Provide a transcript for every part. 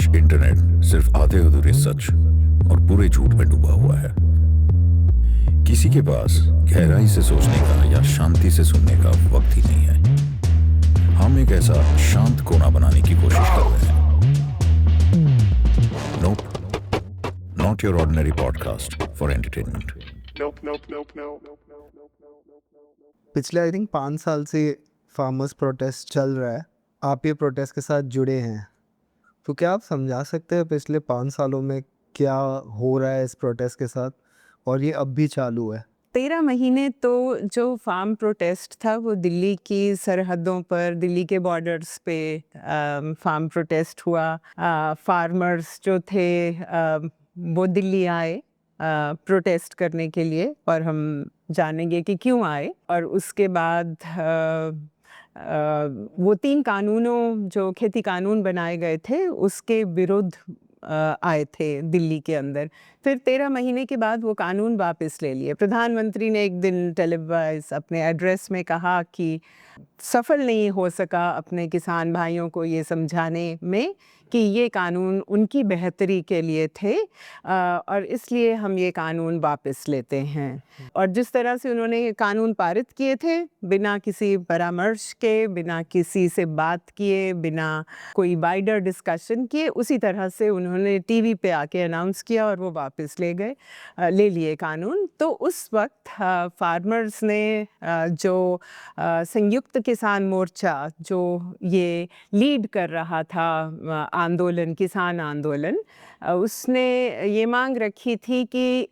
Internet सिर्फ आधे अधूरे सच और पूरे झूठ में डूबा हुआ है। किसी के पास गहराई से सोचने का या शांति से सुनने का वक्त ही नहीं है। हम एक ऐसा शांत कोना बनाने की कोशिश कर रहे हैं। Not your ordinary podcast for entertainment. पिछले आई थिंक 5 साल से फार्मर्स प्रोटेस्ट चल रहा है। आप ये प्रोटेस्ट के साथ जुड़े हैं, तो क्या आप समझा सकते हैं पिछले 5 सालों में क्या हो रहा है इस प्रोटेस्ट के साथ, और ये अब भी चालू है? 13 महीने तो जो फार्म प्रोटेस्ट था वो दिल्ली की सरहदों पर, दिल्ली के बॉर्डर्स पे फार्म प्रोटेस्ट हुआ। फार्मर्स जो थे वो दिल्ली आए प्रोटेस्ट करने के लिए, और हम जानेंगे कि क्यों आए। और उसके बाद वो 3 कानूनों जो खेती कानून बनाए गए थे उसके विरुद्ध आए थे दिल्ली के अंदर। फिर 13 महीने के बाद वो कानून वापस ले लिए। प्रधानमंत्री ने एक दिन टेलीवाइज अपने एड्रेस में कहा कि सफल नहीं हो सका अपने किसान भाइयों को ये समझाने में कि ये कानून उनकी बेहतरी के लिए थे, और इसलिए हम ये कानून वापस लेते हैं। और जिस तरह से उन्होंने ये कानून पारित किए थे, बिना किसी परामर्श के, बिना किसी से बात किए, बिना कोई वाइडर डिस्कशन किए, उसी तरह से उन्होंने टीवी पे आके अनाउंस किया और वो वापस ले लिए कानून। तो उस वक्त फार्मर्स ने जो संयुक्त किसान मोर्चा जो ये लीड कर रहा था आंदोलन, किसान आंदोलन, उसने ये मांग रखी थी कि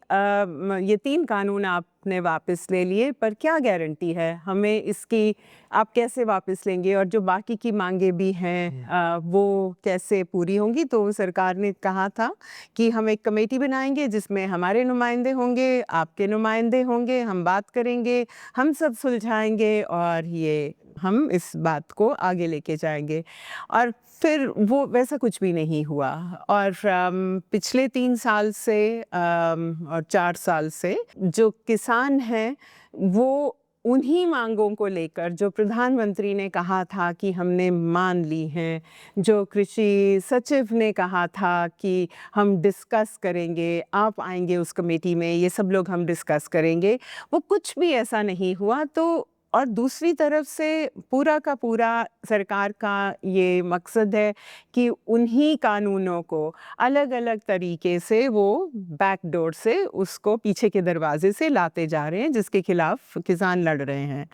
ये 3 कानून आपने वापस ले लिए, पर क्या गारंटी है हमें इसकी, आप कैसे वापस लेंगे, और जो बाकी की मांगे भी हैं वो कैसे पूरी होंगी। तो सरकार ने कहा था कि हम एक कमेटी बनाएंगे जिसमें हमारे नुमाइंदे होंगे, आपके नुमाइंदे होंगे, हम बात करेंगे, हम सब सुलझाएंगे और ये हम इस बात को आगे लेके जाएंगे। और फिर वो वैसा कुछ भी नहीं हुआ। और पिछले 3 साल से और 4 साल से जो किसान हैं वो उन्हीं मांगों को लेकर जो प्रधानमंत्री ने कहा था कि हमने मान ली हैं, जो कृषि सचिव ने कहा था कि हम डिस्कस करेंगे, आप आएंगे उस कमेटी में, ये सब लोग हम डिस्कस करेंगे, वो कुछ भी ऐसा नहीं हुआ। तो और दूसरी तरफ से पूरा का पूरा सरकार का ये मकसद है कि उन्हीं कानूनों को अलग अलग तरीके से वो बैकडोर से उसको पीछे के दरवाजे से लाते जा रहे हैं, जिसके खिलाफ किसान लड़ रहे हैं।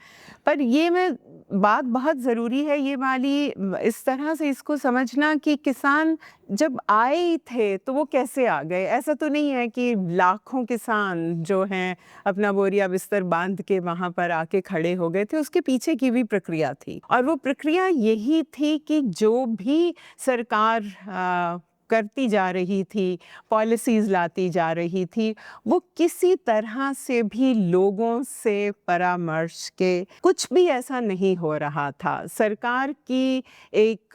पर ये बात बहुत ज़रूरी है ये वाली, इस तरह से इसको समझना कि किसान जब आए ही थे तो वो कैसे आ गए। ऐसा तो नहीं है कि लाखों किसान जो हैं अपना बोरिया बिस्तर बांध के वहाँ पर आके खड़े हो गए थे। उसके पीछे की भी प्रक्रिया थी, और वो प्रक्रिया यही थी कि जो भी सरकार करती जा रही थी, पॉलिसीज़ लाती जा रही थी, वो किसी तरह से भी लोगों से परामर्श के कुछ भी ऐसा नहीं हो रहा था। सरकार की एक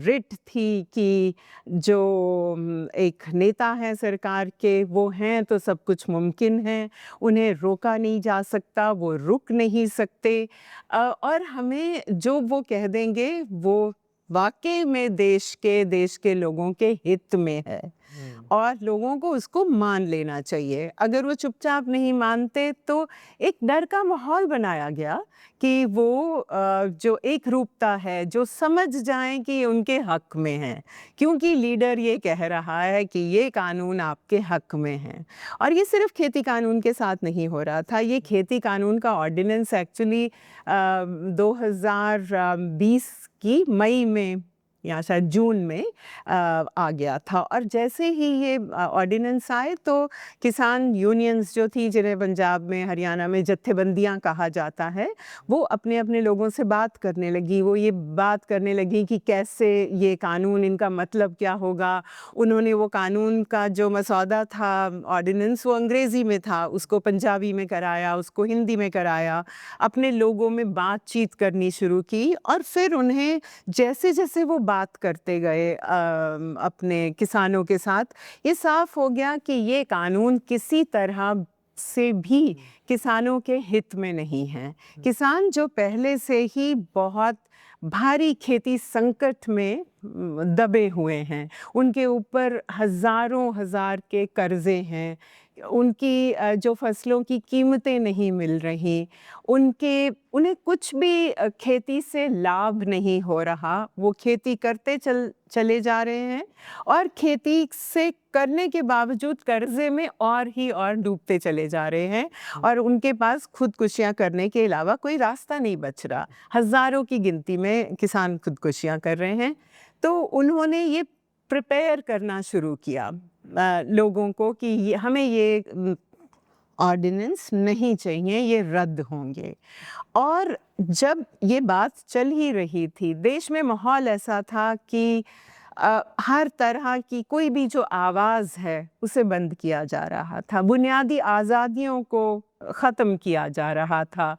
रिट थी कि जो एक नेता हैं सरकार के, वो हैं तो सब कुछ मुमकिन है, उन्हें रोका नहीं जा सकता, वो रुक नहीं सकते, और हमें जो वो कह देंगे वो वाकई में देश के लोगों के हित में है, और लोगों को उसको मान लेना चाहिए। अगर वो चुपचाप नहीं मानते तो एक डर का माहौल बनाया गया कि वो जो एक रूपता है, जो समझ जाएं कि उनके हक में है, क्योंकि लीडर ये कह रहा है कि ये कानून आपके हक में है। और ये सिर्फ खेती कानून के साथ नहीं हो रहा था, ये खेती कानून का ऑर्डिनेंस एक्चुअली 2020 की मई में या शायद जून में आ गया था। और जैसे ही ये ऑर्डिनेंस आए तो किसान यूनियंस जो थी, जिन्हें पंजाब में, हरियाणा में जत्थेबंदियां कहा जाता है, वो अपने अपने लोगों से बात करने लगी। वो ये बात करने लगी कि कैसे ये कानून, इनका मतलब क्या होगा। उन्होंने वो कानून का जो मसौदा था, ऑर्डिनेंस, वो अंग्रेज़ी में था, उसको पंजाबी में कराया, उसको हिंदी में कराया, अपने लोगों में बातचीत करनी शुरू की। और फिर उन्हें जैसे जैसे वो बात करते गए अपने किसानों के साथ, ये साफ हो गया कि ये कानून किसी तरह से भी किसानों के हित में नहीं है। किसान जो पहले से ही बहुत भारी खेती संकट में दबे हुए हैं, उनके ऊपर हज़ारों हज़ार के कर्ज़े हैं, उनकी जो फसलों की कीमतें नहीं मिल रहीं, उन्हें कुछ भी खेती से लाभ नहीं हो रहा। वो खेती करते चले जा रहे हैं और खेती से करने के बावजूद कर्ज़े में और डूबते चले जा रहे हैं और उनके पास खुदकुशियाँ करने के अलावा कोई रास्ता नहीं बच रहा। हज़ारों की गिनती में किसान खुदकुशियाँ कर रहे हैं। तो उन्होंने ये प्रिपेयर करना शुरू किया लोगों को कि हमें ये ऑर्डिनेंस नहीं चाहिए, ये रद्द होंगे। और जब ये बात चल ही रही थी, देश में माहौल ऐसा था कि हर तरह की कोई भी जो आवाज़ है उसे बंद किया जा रहा था, बुनियादी आज़ादियों को ख़त्म किया जा रहा था।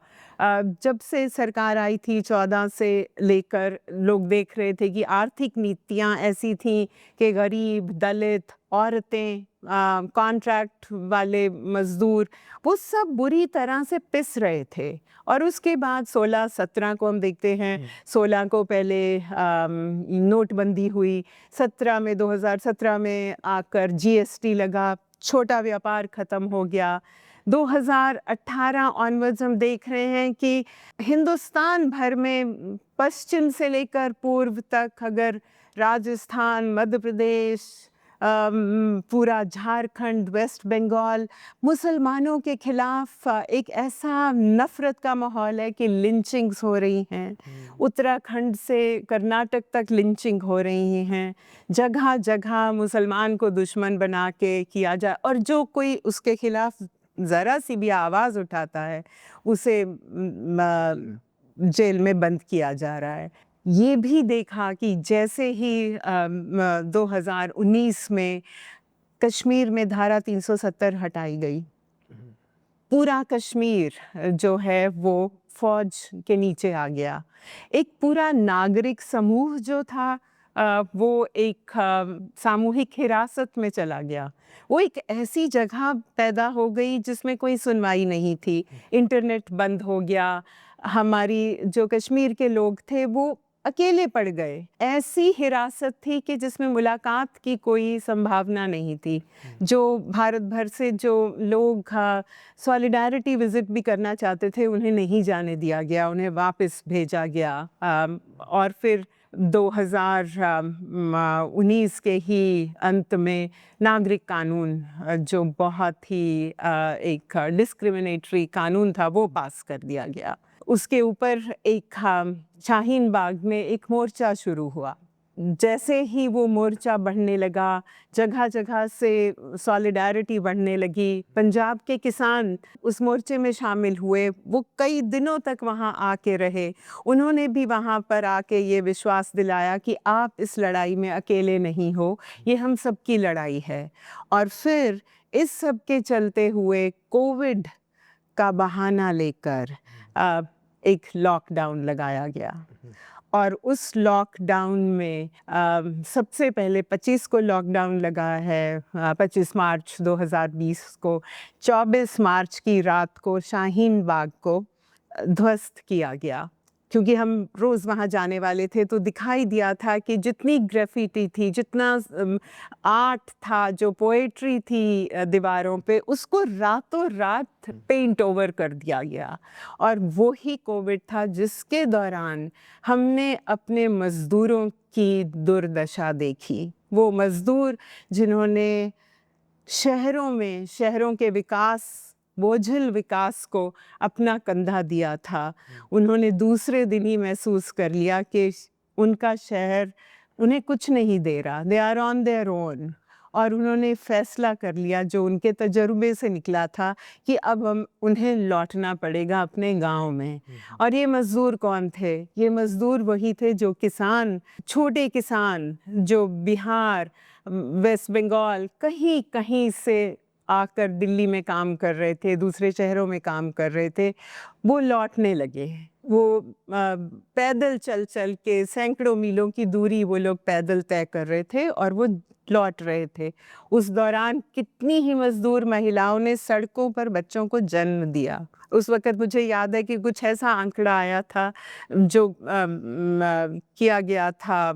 जब से सरकार आई थी 14 से लेकर लोग देख रहे थे कि आर्थिक नीतियाँ ऐसी थीं कि गरीब, दलित, औरतें, कॉन्ट्रैक्ट वाले मज़दूर वो सब बुरी तरह से पिस रहे थे। और उसके बाद 16-17 को हम देखते हैं, 16 को पहले नोटबंदी हुई, 2017 में आकर जीएसटी लगा, छोटा व्यापार ख़त्म हो गया। 2018 ऑनवर्ड्स हम देख रहे हैं कि हिंदुस्तान भर में पश्चिम से लेकर पूर्व तक, अगर राजस्थान, मध्य प्रदेश, पूरा झारखंड, वेस्ट बंगाल, मुसलमानों के खिलाफ एक ऐसा नफ़रत का माहौल है कि लिंचिंग्स हो रही हैं। उत्तराखंड से कर्नाटक तक लिंचिंग हो रही हैं। जगह जगह मुसलमान को दुश्मन बना के किया जाए और जो कोई उसके खिलाफ ज़रा सी भी आवाज़ उठाता है उसे जेल में बंद किया जा रहा है। ये भी देखा कि जैसे ही 2019 में कश्मीर में धारा 370 हटाई गई, पूरा कश्मीर जो है वो फ़ौज के नीचे आ गया। एक पूरा नागरिक समूह जो था वो एक सामूहिक हिरासत में चला गया। वो एक ऐसी जगह पैदा हो गई जिसमें कोई सुनवाई नहीं थी। इंटरनेट बंद हो गया। हमारी जो कश्मीर के लोग थे वो अकेले पड़ गए। ऐसी हिरासत थी कि जिसमें मुलाकात की कोई संभावना नहीं थी। जो भारत भर से जो लोग सॉलिडारिटी विज़िट भी करना चाहते थे उन्हें नहीं जाने दिया गया, उन्हें वापस भेजा गया। और फिर 2019 के ही अंत में नागरिक कानून जो बहुत ही एक डिस्क्रिमिनेटरी कानून था वो पास कर दिया गया। उसके ऊपर एक शाहीन बाग में एक मोर्चा शुरू हुआ। जैसे ही वो मोर्चा बढ़ने लगा, जगह जगह से सॉलिडारिटी बढ़ने लगी, पंजाब के किसान उस मोर्चे में शामिल हुए। वो कई दिनों तक वहाँ आके रहे। उन्होंने भी वहाँ पर आके ये विश्वास दिलाया कि आप इस लड़ाई में अकेले नहीं हो, ये हम सबकी लड़ाई है। और फिर इस सब के चलते हुए कोविड का बहाना लेकर एक लॉकडाउन लगाया गया और उस लॉकडाउन में सबसे पहले 25 को लॉकडाउन लगा है, 25 मार्च 2020 को। 24 मार्च की रात को शाहीन बाग को ध्वस्त किया गया क्योंकि हम रोज़ वहाँ जाने वाले थे। तो दिखाई दिया था कि जितनी ग्राफिटी थी, जितना आर्ट था, जो पोएट्री थी दीवारों पे, उसको रातों रात पेंट ओवर कर दिया गया। और वो ही कोविड था जिसके दौरान हमने अपने मज़दूरों की दुर्दशा देखी। वो मज़दूर जिन्होंने शहरों के विकास, बोझिल विकास को अपना कंधा दिया था, उन्होंने दूसरे दिन ही महसूस कर लिया कि उनका शहर उन्हें कुछ नहीं दे रहा, they are on their own. और उन्होंने फैसला कर लिया जो उनके तजुर्बे से निकला था कि अब उन्हें लौटना पड़ेगा अपने गांव में। और ये मज़दूर कौन थे? ये मज़दूर वही थे जो किसान, छोटे किसान जो बिहार, वेस्ट बंगाल, कहीं कहीं से आकर दिल्ली में काम कर रहे थे, दूसरे शहरों में काम कर रहे थे, वो लौटने लगे। वो पैदल चल के सैकड़ों मीलों की दूरी वो लोग पैदल तय कर रहे थे और वो लौट रहे थे। उस दौरान कितनी ही मजदूर महिलाओं ने सड़कों पर बच्चों को जन्म दिया। उस वक़्त मुझे याद है कि कुछ ऐसा आंकड़ा आया था जो किया गया था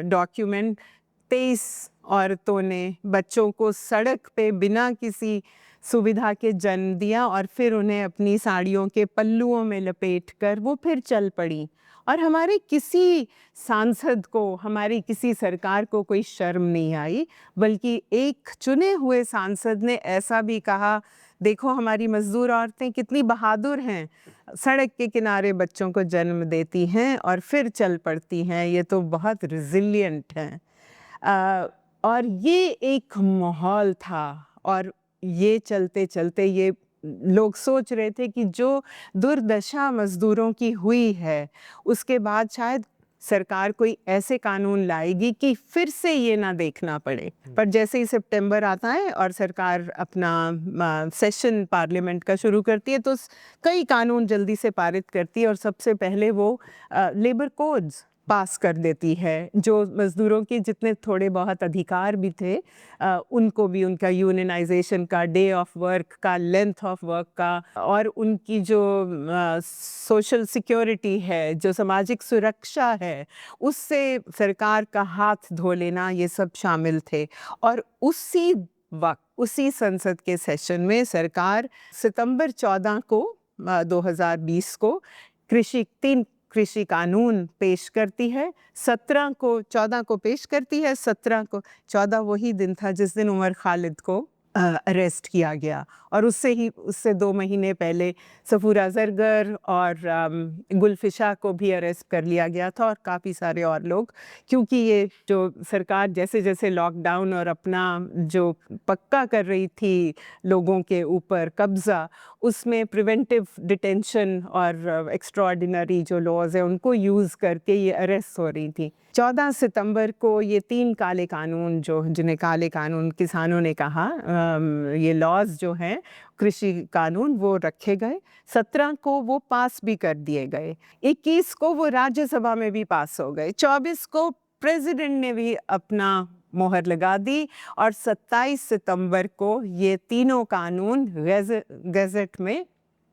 डॉक्यूमेंट, 23 औरतों ने बच्चों को सड़क पे बिना किसी सुविधा के जन्म दिया और फिर उन्हें अपनी साड़ियों के पल्लुओं में लपेटकर वो फिर चल पड़ी। और हमारे किसी सांसद को, हमारी किसी सरकार को कोई शर्म नहीं आई, बल्कि एक चुने हुए सांसद ने ऐसा भी कहा, देखो हमारी मजदूर औरतें कितनी बहादुर हैं, सड़क के किनारे बच्चों को जन्म देती हैं और फिर चल पड़ती हैं, ये तो बहुत रिजिलियंट हैं। और ये एक माहौल था और ये चलते चलते ये लोग सोच रहे थे कि जो दुर्दशा मजदूरों की हुई है उसके बाद शायद सरकार कोई ऐसे कानून लाएगी कि फिर से ये ना देखना पड़े। पर जैसे ही सितंबर आता है और सरकार अपना सेशन पार्लियामेंट का शुरू करती है तो कई कानून जल्दी से पारित करती है और सबसे पहले वो लेबर कोड्स पास कर देती है, जो मज़दूरों के जितने थोड़े बहुत अधिकार भी थे उनको भी, उनका यूनियनाइजेशन का, डे ऑफ वर्क का, लेंथ ऑफ वर्क का, और उनकी जो सोशल सिक्योरिटी है, जो सामाजिक सुरक्षा है, उससे सरकार का हाथ धो लेना, ये सब शामिल थे। और उसी वक्त उसी संसद के सेशन में सरकार सितंबर 14 को 2020 को तीन कृषि कानून पेश करती है। 14 को पेश करती है, 14 वही दिन था जिस दिन उमर खालिद को अरेस्ट किया गया और उससे 2 महीने पहले सफूरा जरगर और गुलफिशा को भी अरेस्ट कर लिया गया था और काफ़ी सारे और लोग, क्योंकि ये जो सरकार जैसे जैसे लॉकडाउन और अपना जो पक्का कर रही थी लोगों के ऊपर कब्ज़ा, उसमें प्रिवेंटिव डिटेंशन और एक्स्ट्राऑर्डिनरी जो लॉज हैं उनको यूज़ करके ये अरेस्ट हो रही थी। 14 सितंबर को ये 3 काले कानून, जिन्हें काले कानून किसानों ने कहा, ये लॉज जो हैं कृषि कानून, वो रखे गए। 17 को वो पास भी कर दिए गए, 21 को वो राज्यसभा में भी पास हो गए, 24 को प्रेसिडेंट ने भी अपना मोहर लगा दी और 27 सितंबर को ये तीनों कानून गैजेट में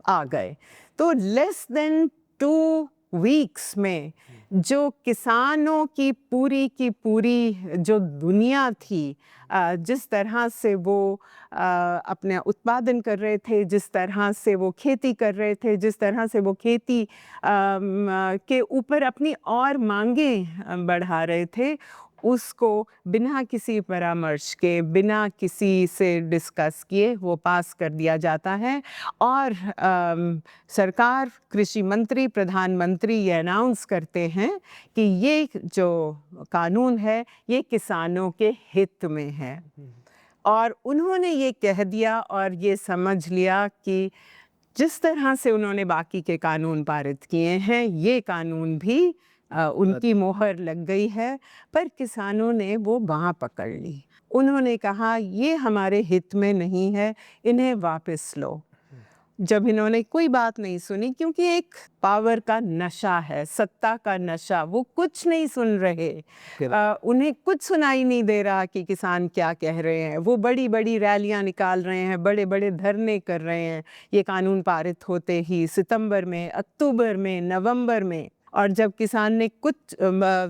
आ गए। तो लेस देन 2 वीक्स में जो किसानों की पूरी जो दुनिया थी, जिस तरह से वो अपने उत्पादन कर रहे थे, जिस तरह से वो खेती कर रहे थे, जिस तरह से वो खेती के ऊपर अपनी और मांगें बढ़ा रहे थे, उसको बिना किसी परामर्श के, बिना किसी से डिस्कस किए वो पास कर दिया जाता है। और सरकार, कृषि मंत्री, प्रधानमंत्री ये अनाउंस करते हैं कि ये जो कानून है ये किसानों के हित में है। और उन्होंने ये कह दिया और ये समझ लिया कि जिस तरह से उन्होंने बाकी के कानून पारित किए हैं, ये कानून भी उनकी मोहर लग गई है। पर किसानों ने वो बाँह पकड़ ली। उन्होंने कहा ये हमारे हित में नहीं है, इन्हें वापस लो। जब इन्होंने कोई बात नहीं सुनी, क्योंकि एक पावर का नशा है, सत्ता का नशा, वो कुछ नहीं सुन रहे, उन्हें कुछ सुनाई नहीं दे रहा कि किसान क्या कह रहे हैं। वो बड़ी बड़ी रैलियां निकाल रहे हैं, बड़े बड़े धरने कर रहे हैं ये कानून पारित होते ही, सितंबर में, अक्टूबर में, नवंबर में। और जब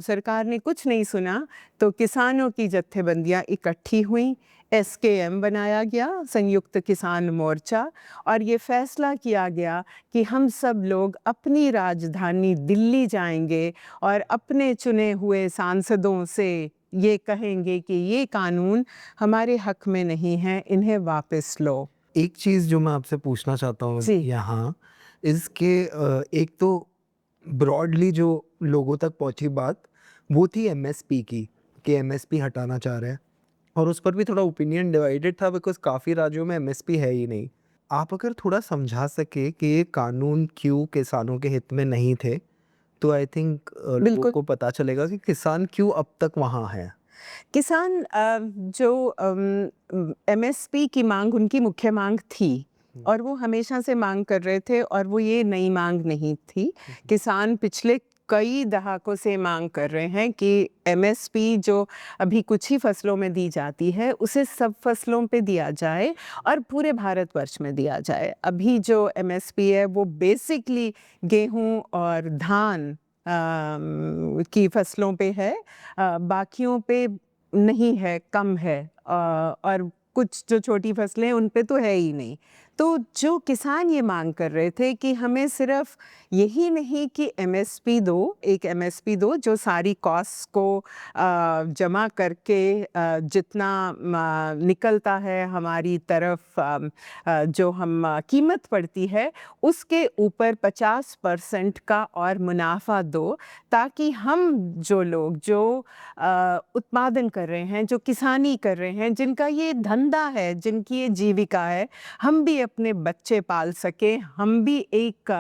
सरकार ने कुछ नहीं सुना तो किसानों की जत्थेबंदियां इकट्ठी हुई, SKM बनाया गया, संयुक्त किसान मोर्चा, और ये फैसला किया गया कि हम सब लोग अपनी राजधानी दिल्ली जाएंगे और अपने चुने हुए सांसदों से ये कहेंगे कि ये कानून हमारे हक में नहीं है, इन्हें वापस लो। एक चीज़ जो मैं आपसे पूछना चाहता हूँ यहाँ, इसके एक तो ब्रॉडली जो लोगों तक पहुँची बात वो थी MSP की, कि MSP हटाना चाह रहे हैं, और उस पर भी थोड़ा ओपिनियन डिवाइडेड था, बिकॉज काफ़ी राज्यों में MSP है ही नहीं। आप अगर थोड़ा समझा सके कि ये कानून क्यों किसानों के हित में नहीं थे, तो आई थिंक लोगों को पता चलेगा कि किसान क्यों अब तक वहाँ है। किसान जो एमएसपी की मांग उनकी मुख्य मांग थी और वो हमेशा से मांग कर रहे थे और वो ये नई मांग नहीं थी। किसान पिछले कई दहाकों से मांग कर रहे हैं कि एमएसपी जो अभी कुछ ही फसलों में दी जाती है उसे सब फसलों पे दिया जाए और पूरे भारतवर्ष में दिया जाए। अभी जो एमएसपी है वो बेसिकली गेहूं और धान की फसलों पे है, बाकियों पे नहीं है, कम है, और कुछ जो छोटी फसलें हैं उन पे तो है ही नहीं। तो जो किसान ये मांग कर रहे थे कि हमें सिर्फ यही नहीं कि एमएसपी दो, एक एमएसपी दो जो सारी कॉस्ट को जमा करके जितना निकलता है हमारी तरफ, जो हम कीमत पड़ती है उसके ऊपर 50% का और मुनाफा दो, ताकि हम जो लोग जो उत्पादन कर रहे हैं, जो किसानी कर रहे हैं, जिनका ये धंधा है, जिनकी ये जीविका है, हम भी अपने बच्चे पाल सकें, हम भी एक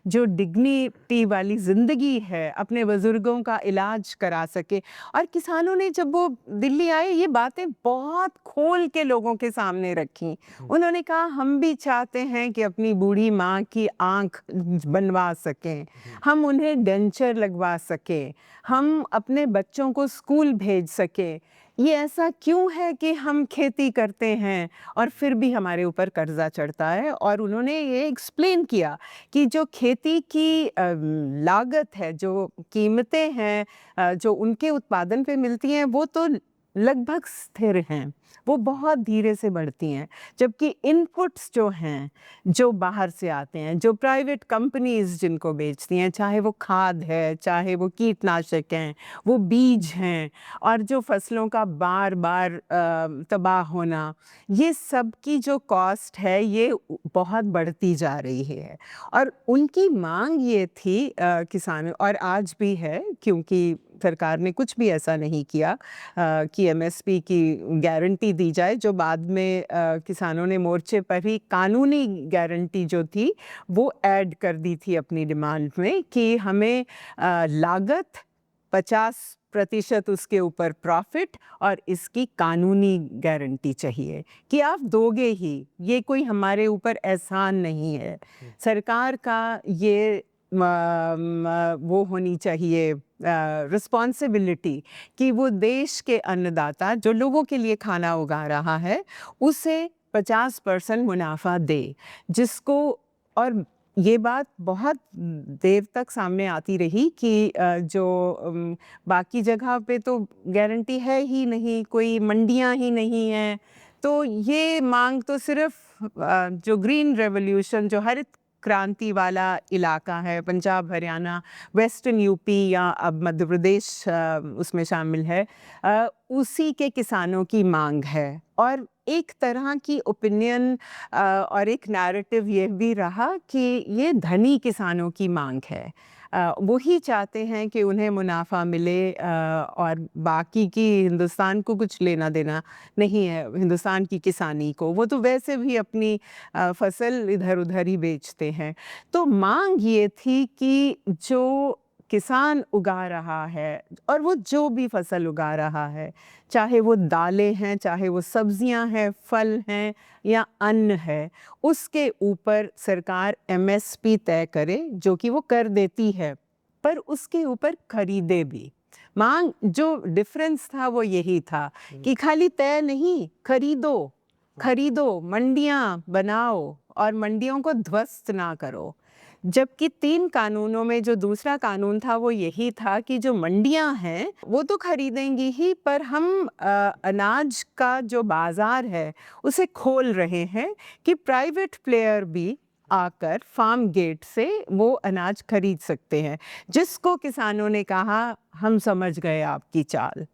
जो डिग्निटी वाली ज़िंदगी है अपने बुज़ुर्गों का इलाज करा सके। और किसानों ने जब वो दिल्ली आए ये बातें बहुत खोल के लोगों के सामने रखी। उन्होंने कहा हम भी चाहते हैं कि अपनी बूढ़ी माँ की आँख बनवा सकें, हम उन्हें डेंचर लगवा सकें, हम अपने बच्चों को स्कूल भेज सकें। ये ऐसा क्यों है कि हम खेती करते हैं और फिर भी हमारे ऊपर कर्जा चढ़ता है? और उन्होंने ये एक्सप्लेन किया कि जो खेती की लागत है, जो कीमतें हैं जो उनके उत्पादन पे मिलती हैं वो तो लगभग स्थिर हैं, वो बहुत धीरे से बढ़ती हैं, जबकि इनपुट्स जो हैं जो बाहर से आते हैं, जो प्राइवेट कंपनीज जिनको बेचती हैं, चाहे वो खाद है, चाहे वो कीटनाशक हैं, वो बीज हैं, और जो फसलों का बार बार तबाह होना, ये सब की जो कॉस्ट है ये बहुत बढ़ती जा रही है। और उनकी मांग ये थी किसानों, और आज भी है क्योंकि सरकार ने कुछ भी ऐसा नहीं किया कि एमएसपी की गारंटी दी जाए, जो बाद में किसानों ने मोर्चे पर ही कानूनी गारंटी जो थी वो ऐड कर दी थी अपनी डिमांड में कि हमें लागत 50% उसके ऊपर प्रॉफिट और इसकी कानूनी गारंटी चाहिए कि आप दोगे ही, ये कोई हमारे ऊपर एहसान नहीं है। सरकार का ये वो होनी चाहिए रिस्पॉन्सिबिलिटी कि वो देश के अन्नदाता जो लोगों के लिए खाना उगा रहा है उसे 50% मुनाफा दे, जिसको, और ये बात बहुत देर तक सामने आती रही कि जो बाकी जगह पे तो गारंटी है ही नहीं, कोई मंडियां ही नहीं हैं, तो ये मांग तो सिर्फ जो ग्रीन रेवोल्यूशन, जो हरित क्रांति वाला इलाका है, पंजाब, हरियाणा, वेस्टर्न यूपी या अब मध्य प्रदेश उसमें शामिल है, उसी के किसानों की मांग है। और एक तरह की ओपिनियन और एक नैरेटिव ये भी रहा कि ये धनी किसानों की मांग है, वो ही चाहते हैं कि उन्हें मुनाफा मिले और बाकी की हिंदुस्तान को कुछ लेना देना नहीं है, हिंदुस्तान की किसानी को, वो तो वैसे भी अपनी फसल इधर उधर ही बेचते हैं। तो मांग ये थी कि जो किसान उगा रहा है और वो जो भी फसल उगा रहा है, चाहे वो दालें हैं, चाहे वो सब्जियां हैं, फल हैं या अन्न है, उसके ऊपर सरकार एमएसपी तय करे, जो कि वो कर देती है, पर उसके ऊपर खरीदे भी। मांग जो डिफरेंस था वो यही था कि खाली तय नहीं, खरीदो, मंडियां बनाओ और मंडियों को ध्वस्त ना करो। जबकि 3 कानूनों में जो दूसरा कानून था वो यही था कि जो मंडियां हैं वो तो खरीदेंगी ही, पर हम अनाज का जो बाजार है उसे खोल रहे हैं कि प्राइवेट प्लेयर भी आकर फार्म गेट से वो अनाज खरीद सकते हैं, जिसको किसानों ने कहा हम समझ गए आपकी चाल,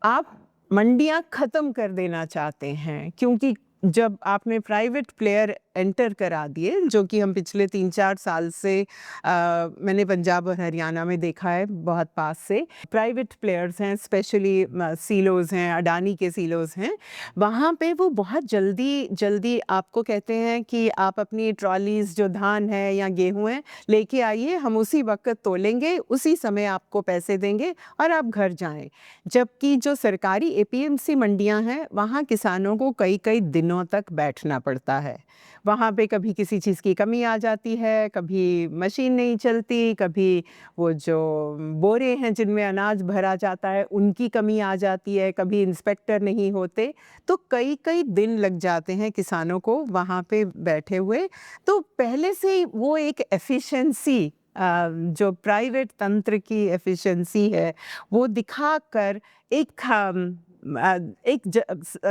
आप मंडियां ख़त्म कर देना चाहते हैं, क्योंकि जब आपने प्राइवेट प्लेयर एंटर करा दिए, जो कि हम पिछले 3-4 साल से मैंने पंजाब और हरियाणा में देखा है बहुत पास से। प्राइवेट प्लेयर्स हैं, स्पेशली सीलोज़ हैं, अडानी के सीलोज़ हैं, वहाँ पे वो बहुत जल्दी आपको कहते हैं कि आप अपनी ट्रॉलीज़ जो धान है या गेहूँ है लेके आइए, हम उसी वक़्त तोलेंगे, उसी समय आपको पैसे देंगे और आप घर जाएँ। जबकि जो सरकारी एपीएमसी मंडियाँ हैं, वहाँ किसानों को कई दिनों तक बैठना पड़ता है। वहाँ पे कभी किसी चीज़ की कमी आ जाती है, कभी मशीन नहीं चलती, कभी वो जो बोरे हैं जिनमें अनाज भरा जाता है उनकी कमी आ जाती है, कभी इंस्पेक्टर नहीं होते, तो कई दिन लग जाते हैं किसानों को वहाँ पे बैठे हुए। तो पहले से ही वो एक एफिशिएंसी जो प्राइवेट तंत्र की एफिशिएंसी है वो दिखाकर एक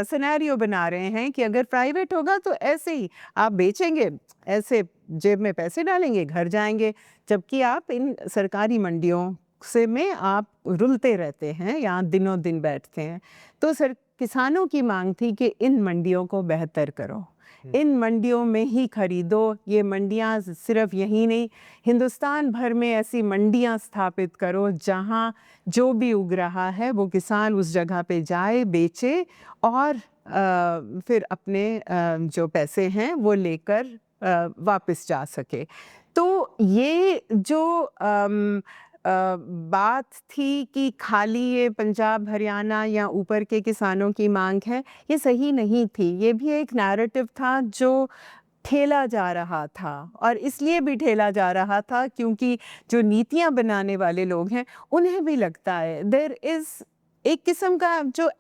सिनेरियो बना रहे हैं कि अगर प्राइवेट होगा तो ऐसे ही आप बेचेंगे, ऐसे जेब में पैसे डालेंगे, घर जाएंगे, जबकि आप इन सरकारी मंडियों से में आप रुलते रहते हैं, यहाँ दिनों दिन बैठते हैं। तो किसानों की मांग थी कि इन मंडियों को बेहतर करो, इन मंडियों में ही खरीदो। ये मंडियाँ सिर्फ यहीं नहीं, हिंदुस्तान भर में ऐसी मंडियाँ स्थापित करो जहाँ जो भी उग रहा है वो किसान उस जगह पे जाए, बेचे और फिर अपने जो पैसे हैं वो लेकर वापस जा सके। तो ये जो बात थी कि खाली ये पंजाब हरियाणा या ऊपर के किसानों की मांग है, ये सही नहीं थी। ये भी एक नैरेटिव था जो ठेला जा रहा था, और इसलिए भी ठेला जा रहा था क्योंकि जो नीतियाँ बनाने वाले लोग हैं उन्हें भी लगता है देयर इज़ एक किस्म का जो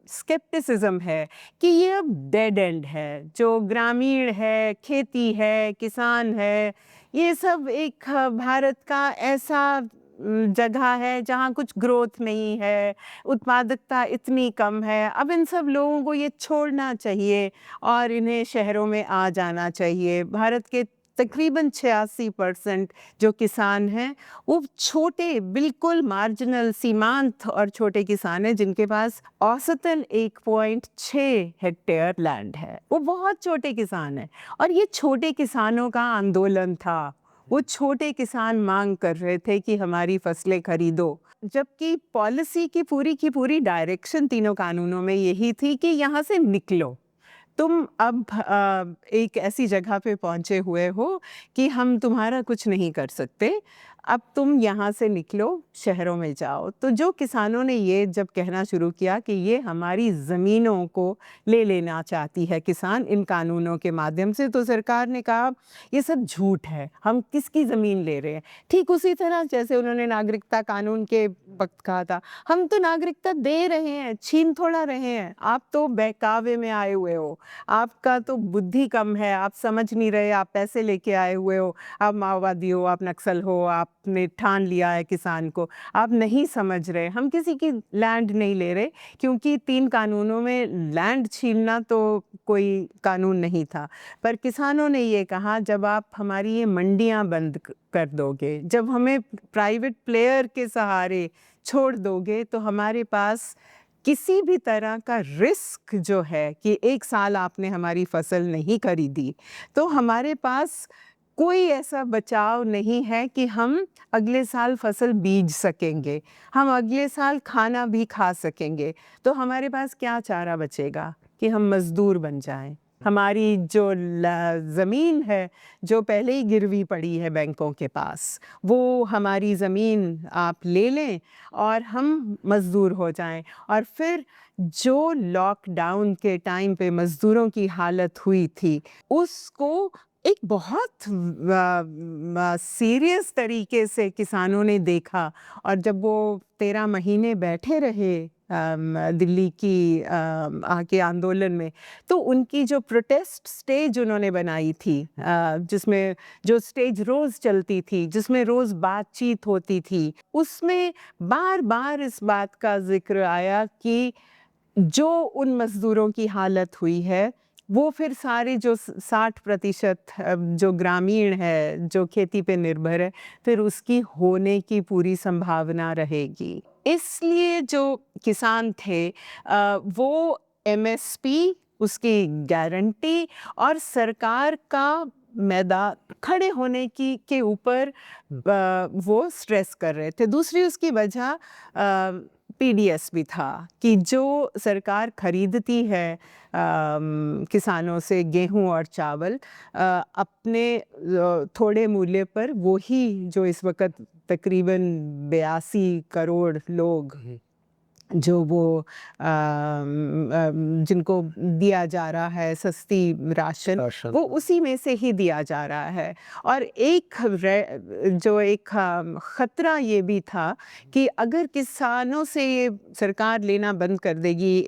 स्केप्टिसिज्म है कि ये अब डेड एंड है, जो ग्रामीण है, खेती है, किसान है, ये सब एक भारत का ऐसा जगह है जहाँ कुछ ग्रोथ नहीं है, उत्पादकता इतनी कम है। अब इन सब लोगों को ये छोड़ना चाहिए और इन्हें शहरों में आ जाना चाहिए। भारत के तकरीबन 86% जो किसान हैं वो छोटे, बिल्कुल मार्जिनल, सीमांत और छोटे किसान हैं जिनके पास औसतन 1.6 हेक्टेयर लैंड है। वो बहुत छोटे किसान हैं और ये छोटे किसानों का आंदोलन था। वो छोटे किसान मांग कर रहे थे कि हमारी फसलें खरीदो, जबकि पॉलिसी की पूरी डायरेक्शन तीनों कानूनों में यही थी कि यहाँ से निकलो। तुम अब एक ऐसी जगह पे पहुँचे हुए हो कि हम तुम्हारा कुछ नहीं कर सकते, अब तुम यहाँ से निकलो, शहरों में जाओ। तो जो किसानों ने ये जब कहना शुरू किया कि ये हमारी ज़मीनों को ले लेना चाहती है किसान इन कानूनों के माध्यम से, तो सरकार ने कहा ये सब झूठ है, हम किसकी ज़मीन ले रहे हैं। ठीक उसी तरह जैसे उन्होंने नागरिकता कानून के वक्त कहा था, हम तो नागरिकता दे रहे हैं, छीन थोड़ा रहे हैं, आप तो बहकावे में आए हुए हो, आपका तो बुद्धि कम है, आप समझ नहीं रहे, आप पैसे लेके आए हुए हो, आप माओवादी हो, आप नक्सल हो, आपने ठान लिया है किसान को, आप नहीं समझ रहे। हम किसी की लैंड नहीं ले रहे, क्योंकि 3 कानूनों में लैंड छीनना तो कोई कानून नहीं था। पर किसानों ने ये कहा जब आप हमारी ये मंडियां बंद कर दोगे, जब हमें प्राइवेट प्लेयर के सहारे छोड़ दोगे, तो हमारे पास किसी भी तरह का रिस्क जो है कि 1 साल आपने हमारी फसल नहीं खरीदी, तो हमारे पास कोई ऐसा बचाव नहीं है कि हम अगले साल फसल बीज सकेंगे, हम अगले साल खाना भी खा सकेंगे। तो हमारे पास क्या चारा बचेगा कि हम मज़दूर बन जाएं। हमारी जो ज़मीन है जो पहले ही गिरवी पड़ी है बैंकों के पास, वो हमारी ज़मीन आप ले लें और हम मज़दूर हो जाएं। और फिर जो लॉकडाउन के टाइम पे मज़दूरों की हालत हुई थी, उसको एक बहुत सीरियस तरीके से किसानों ने देखा। और जब वो 13 महीने बैठे रहे दिल्ली की आके आंदोलन में, तो उनकी जो प्रोटेस्ट स्टेज उन्होंने बनाई थी, जिसमें जो स्टेज रोज़ चलती थी, जिसमें रोज़ बातचीत होती थी, उसमें बार बार इस बात का जिक्र आया कि जो उन मज़दूरों की हालत हुई है वो फिर सारे जो 60% जो ग्रामीण है, जो खेती पे निर्भर है, फिर उसकी होने की पूरी संभावना रहेगी। इसलिए जो किसान थे वो एमएसपी उसकी गारंटी और सरकार का मैदान खड़े होने की के ऊपर वो स्ट्रेस कर रहे थे। दूसरी उसकी वजह पीडीएस भी था कि जो सरकार खरीदती है किसानों से गेहूं और चावल अपने थोड़े मूल्य पर, वही जो इस वक्त तकरीबन 82 करोड़ लोग जो वो जिनको दिया जा रहा है सस्ती राशन, वो उसी में से ही दिया जा रहा है। और एक जो एक ख़तरा ये भी था कि अगर किसानों से ये सरकार लेना बंद कर देगी,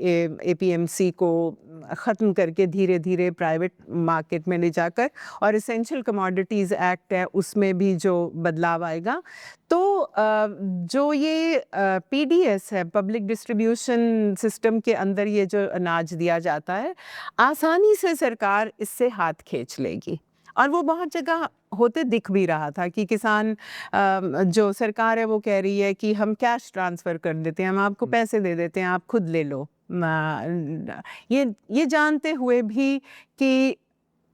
एपीएमसी को ख़त्म करके धीरे धीरे प्राइवेट मार्केट में ले जाकर, और एसेंशियल कमोडिटीज़ एक्ट है उसमें भी जो बदलाव आएगा, तो जो ये पीडीएस है, पब्लिक डिस्ट्रीब्यूशन सिस्टम के अंदर ये जो अनाज दिया जाता है, आसानी से सरकार इससे हाथ खींच लेगी। और वो बहुत जगह होते दिख भी रहा था कि किसान जो सरकार है वो कह रही है कि हम कैश ट्रांसफ़र कर देते हैं, हम आपको पैसे दे देते हैं, आप खुद ले लो। ये जानते हुए भी कि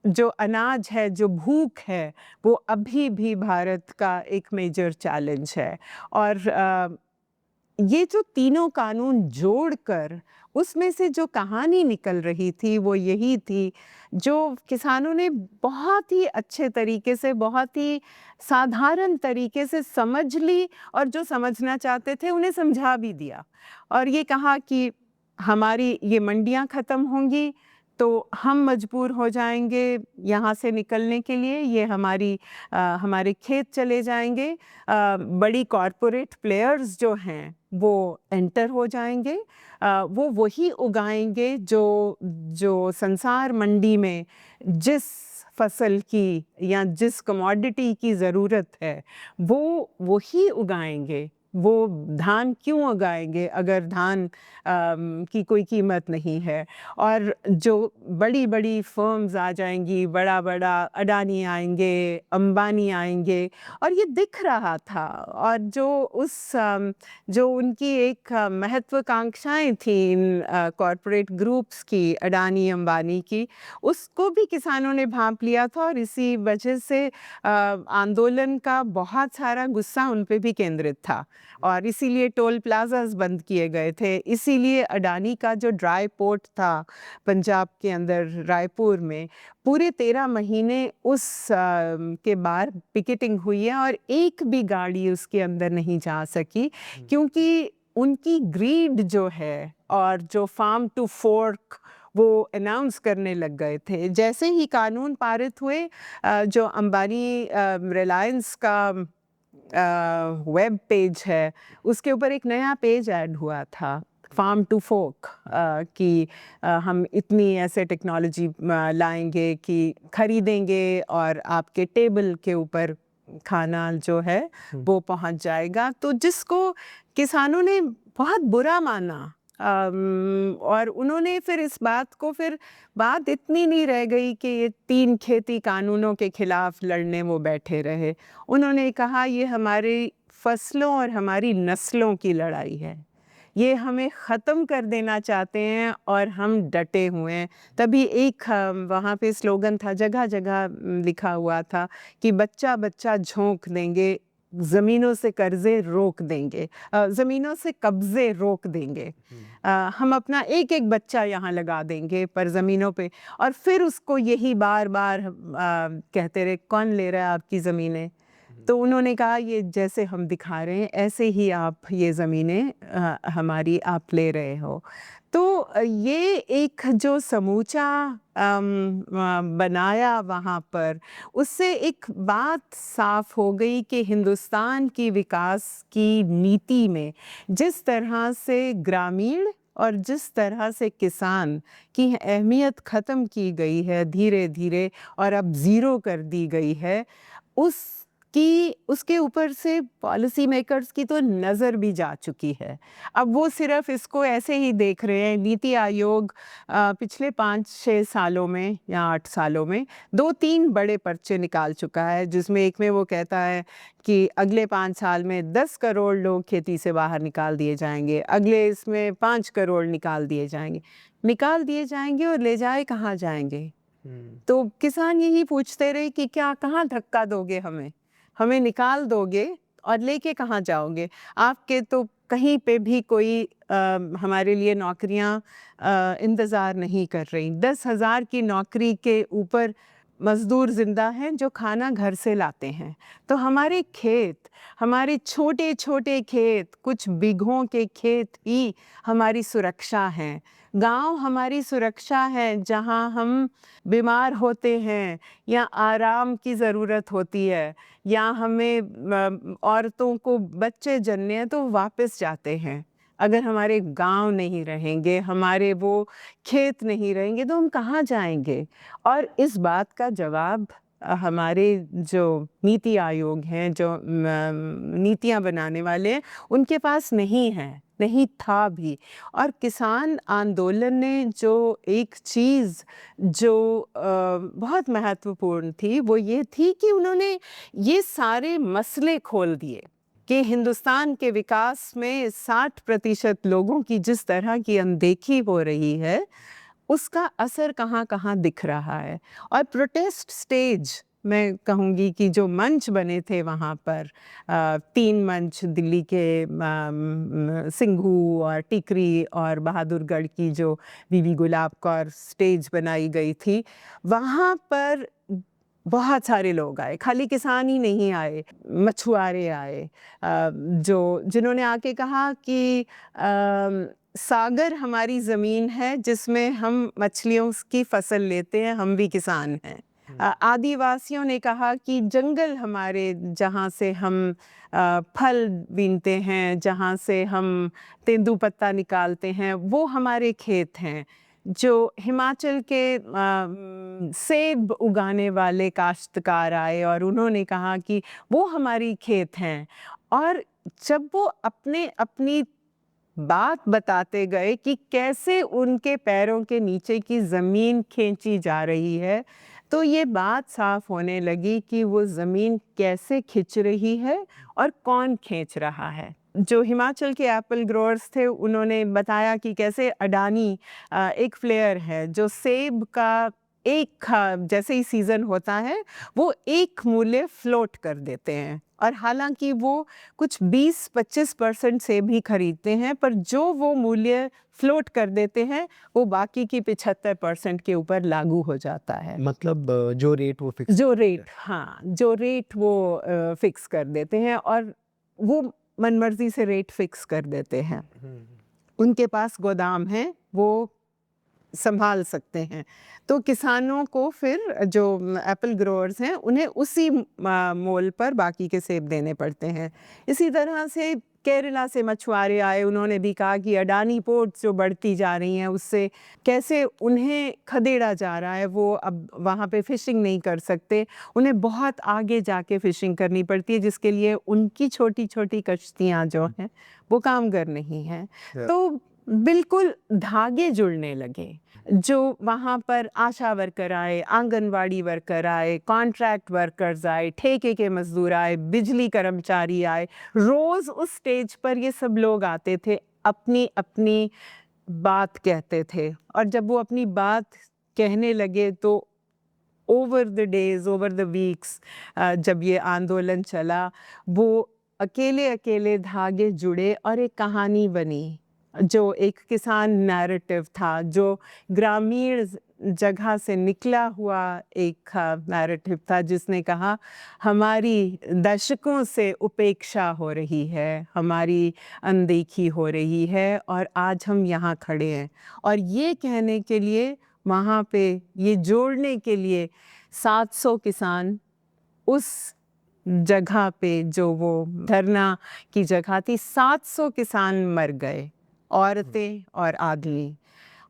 जो अनाज है, जो भूख है, वो अभी भी भारत का एक मेजर चैलेंज है। और ये जो तीनों कानून जोड़कर उसमें से जो कहानी निकल रही थी वो यही थी, जो किसानों ने बहुत ही अच्छे तरीके से, बहुत ही साधारण तरीके से समझ ली, और जो समझना चाहते थे उन्हें समझा भी दिया। और ये कहा कि हमारी ये मंडियां ख़त्म होंगी तो हम मजबूर हो जाएंगे यहाँ से निकलने के लिए, ये हमारे खेत चले जाएंगे, बड़ी कॉरपोरेट प्लेयर्स जो हैं वो एंटर हो जाएंगे, वो वही उगाएंगे जो संसार मंडी में जिस फसल की या जिस कमोडिटी की ज़रूरत है वो वही उगाएंगे। वो धान क्यों उगाएंगे अगर धान की कोई कीमत नहीं है? और जो बड़ी बड़ी फर्म्स आ जाएंगी, बड़ा बड़ा अडानी आएंगे, अंबानी आएंगे, और ये दिख रहा था। और जो उनकी एक महत्वाकांक्षाएं थी इन कॉरपोरेट ग्रुप्स की, अडानी अंबानी की, उसको भी किसानों ने भांप लिया था। और इसी वजह से आंदोलन का बहुत सारा गुस्सा उन पे भी केंद्रित था, और इसीलिए टोल प्लाजास बंद किए गए थे। इसीलिए अडानी का जो ड्राई पोर्ट था पंजाब के अंदर रायपुर में, पूरे 13 महीने उस के बाद पिकेटिंग हुई है, और एक भी गाड़ी उसके अंदर नहीं जा सकी, क्योंकि उनकी ग्रीड जो है, और जो फार्म टू फोर्क वो अनाउंस करने लग गए थे। जैसे ही कानून पारित हुए, जो अंबानी रिलायंस का वेब पेज है, उसके ऊपर एक नया पेज ऐड हुआ था, फार्म टू फोर्क, कि हम इतनी ऐसे टेक्नोलॉजी लाएंगे कि खरीदेंगे और आपके टेबल के ऊपर खाना जो है वो पहुंच जाएगा। तो जिसको किसानों ने बहुत बुरा माना, और उन्होंने फिर इस बात को, फिर बात इतनी नहीं रह गई कि ये 3 खेती कानूनों के खिलाफ लड़ने वो बैठे रहे। उन्होंने कहा ये हमारी फसलों और हमारी नस्लों की लड़ाई है, ये हमें ख़त्म कर देना चाहते हैं और हम डटे हुए हैं। तभी एक वहाँ पे स्लोगन था, जगह जगह लिखा हुआ था कि बच्चा बच्चा झोंक देंगे, ज़मीनों से कर्ज़े रोक देंगे, ज़मीनों से कब्ज़े रोक देंगे, हम अपना एक एक बच्चा यहाँ लगा देंगे पर ज़मीनों पे। और फिर उसको यही बार बार कहते रहे, कौन ले रहा है आपकी ज़मीनें? तो उन्होंने कहा ये जैसे हम दिखा रहे हैं ऐसे ही आप ये ज़मीनें हमारी आप ले रहे हो। तो ये एक जो समूचा बनाया वहाँ पर, उससे एक बात साफ हो गई कि हिंदुस्तान की विकास की नीति में जिस तरह से ग्रामीण और जिस तरह से किसान की अहमियत ख़त्म की गई है धीरे धीरे, और अब ज़ीरो कर दी गई है, उस कि उसके ऊपर से पॉलिसी मेकर्स की तो नज़र भी जा चुकी है। अब वो सिर्फ इसको ऐसे ही देख रहे हैं। नीति आयोग पिछले 5-6 सालों में या 8 सालों में 2-3 बड़े पर्चे निकाल चुका है, जिसमें एक में वो कहता है कि अगले 5 साल में 10 करोड़ लोग खेती से बाहर निकाल दिए जाएंगे, अगले इसमें 5 करोड़ निकाल दिए जाएंगे और ले जाए कहाँ जाएंगे? तो किसान यही पूछते रहे कि क्या कहाँ धक्का दोगे हमें निकाल दोगे और लेके कहाँ जाओगे? आपके तो कहीं पे भी कोई हमारे लिए नौकरियां इंतज़ार नहीं कर रही। 10,000 की नौकरी के ऊपर मज़दूर ज़िंदा हैं जो खाना घर से लाते हैं। तो हमारे खेत, हमारे छोटे छोटे खेत, कुछ बीघों के खेत ही हमारी सुरक्षा हैं। गांव हमारी सुरक्षा है, जहां हम बीमार होते हैं या आराम की ज़रूरत होती है या हमें औरतों को बच्चे जन्ने हैं तो वापस जाते हैं। अगर हमारे गांव नहीं रहेंगे, हमारे वो खेत नहीं रहेंगे तो हम कहाँ जाएंगे? और इस बात का जवाब हमारे जो नीति आयोग हैं, जो नीतियां बनाने वाले हैं, उनके पास नहीं था भी। और किसान आंदोलन ने जो एक चीज़ जो बहुत महत्वपूर्ण थी वो ये थी कि उन्होंने ये सारे मसले खोल दिए कि हिंदुस्तान के विकास में 60% लोगों की जिस तरह की अनदेखी हो रही है, उसका असर कहाँ कहाँ दिख रहा है। और प्रोटेस्ट स्टेज, मैं कहूँगी कि जो मंच बने थे वहाँ पर 3 मंच दिल्ली के सिंघू और टिकरी और बहादुरगढ़ की जो बीबी गुलाब कौर स्टेज बनाई गई थी, वहाँ पर बहुत सारे लोग आए। खाली किसान ही नहीं आए, मछुआरे आए, जिन्होंने आके कहा कि सागर हमारी ज़मीन है जिसमें हम मछलियों की फसल लेते हैं, हम भी किसान हैं। आदिवासियों ने कहा कि जंगल हमारे, जहाँ से हम फल बीनते हैं, जहाँ से हम तेंदूपत्ता निकालते हैं, वो हमारे खेत हैं। जो हिमाचल के सेब उगाने वाले काश्तकार आए और उन्होंने कहा कि वो हमारी खेत हैं। और जब वो अपनी बात बताते गए कि कैसे उनके पैरों के नीचे की ज़मीन खींची जा रही है, तो ये बात साफ होने लगी कि वो ज़मीन कैसे खिंच रही है और कौन खींच रहा है। जो हिमाचल के एप्पल ग्रोअर्स थे, उन्होंने बताया कि कैसे अडानी एक प्लेयर है जो सेब का एक जैसे ही सीज़न होता है वो एक मूल्य फ्लोट कर देते हैं, और हालांकि वो कुछ 20-25% सेब ही खरीदते हैं, पर जो वो मूल्य फ्लोट कर देते हैं वो बाकी की 75% के ऊपर लागू हो जाता है। मतलब जो रेट वो फिक्स जो रेट वो फिक्स कर देते हैं और वो मनमर्जी से रेट फिक्स कर देते हैं। उनके पास गोदाम है, वो संभाल सकते हैं। तो किसानों को फिर जो एप्पल ग्रोअर्स हैं उन्हें उसी मोल पर बाकी के सेब देने पड़ते हैं। इसी तरह से केरला से मछुआरे आए, उन्होंने भी कहा कि अडानी पोर्ट्स जो बढ़ती जा रही हैं उससे कैसे उन्हें खदेड़ा जा रहा है। वो अब वहाँ पे फ़िशिंग नहीं कर सकते, उन्हें बहुत आगे जाके फ़िशिंग करनी पड़ती है, जिसके लिए उनकी छोटी छोटी कश्तियाँ जो हैं वो कामगर नहीं हैं। तो बिल्कुल धागे जुड़ने लगे। जो वहाँ पर आशा वर्कर आए, आंगनवाड़ी वर्कर आए, कॉन्ट्रैक्ट वर्कर्स आए, ठेके के मजदूर आए, बिजली कर्मचारी आए, रोज़ उस स्टेज पर ये सब लोग आते थे, अपनी अपनी बात कहते थे। और जब वो अपनी बात कहने लगे तो over the days, over the weeks, जब ये आंदोलन चला, वो अकेले अकेले धागे जुड़े और एक कहानी बनी, जो एक किसान नैरेटिव था, जो ग्रामीण जगह से निकला हुआ एक नैरेटिव था, जिसने कहा हमारी दशकों से उपेक्षा हो रही है, हमारी अनदेखी हो रही है और आज हम यहाँ खड़े हैं। और ये कहने के लिए वहाँ पे, ये जोड़ने के लिए 700 किसान उस जगह पे, जो वो धरना की जगह थी, 700 किसान मर गए, औरतें और आदमी।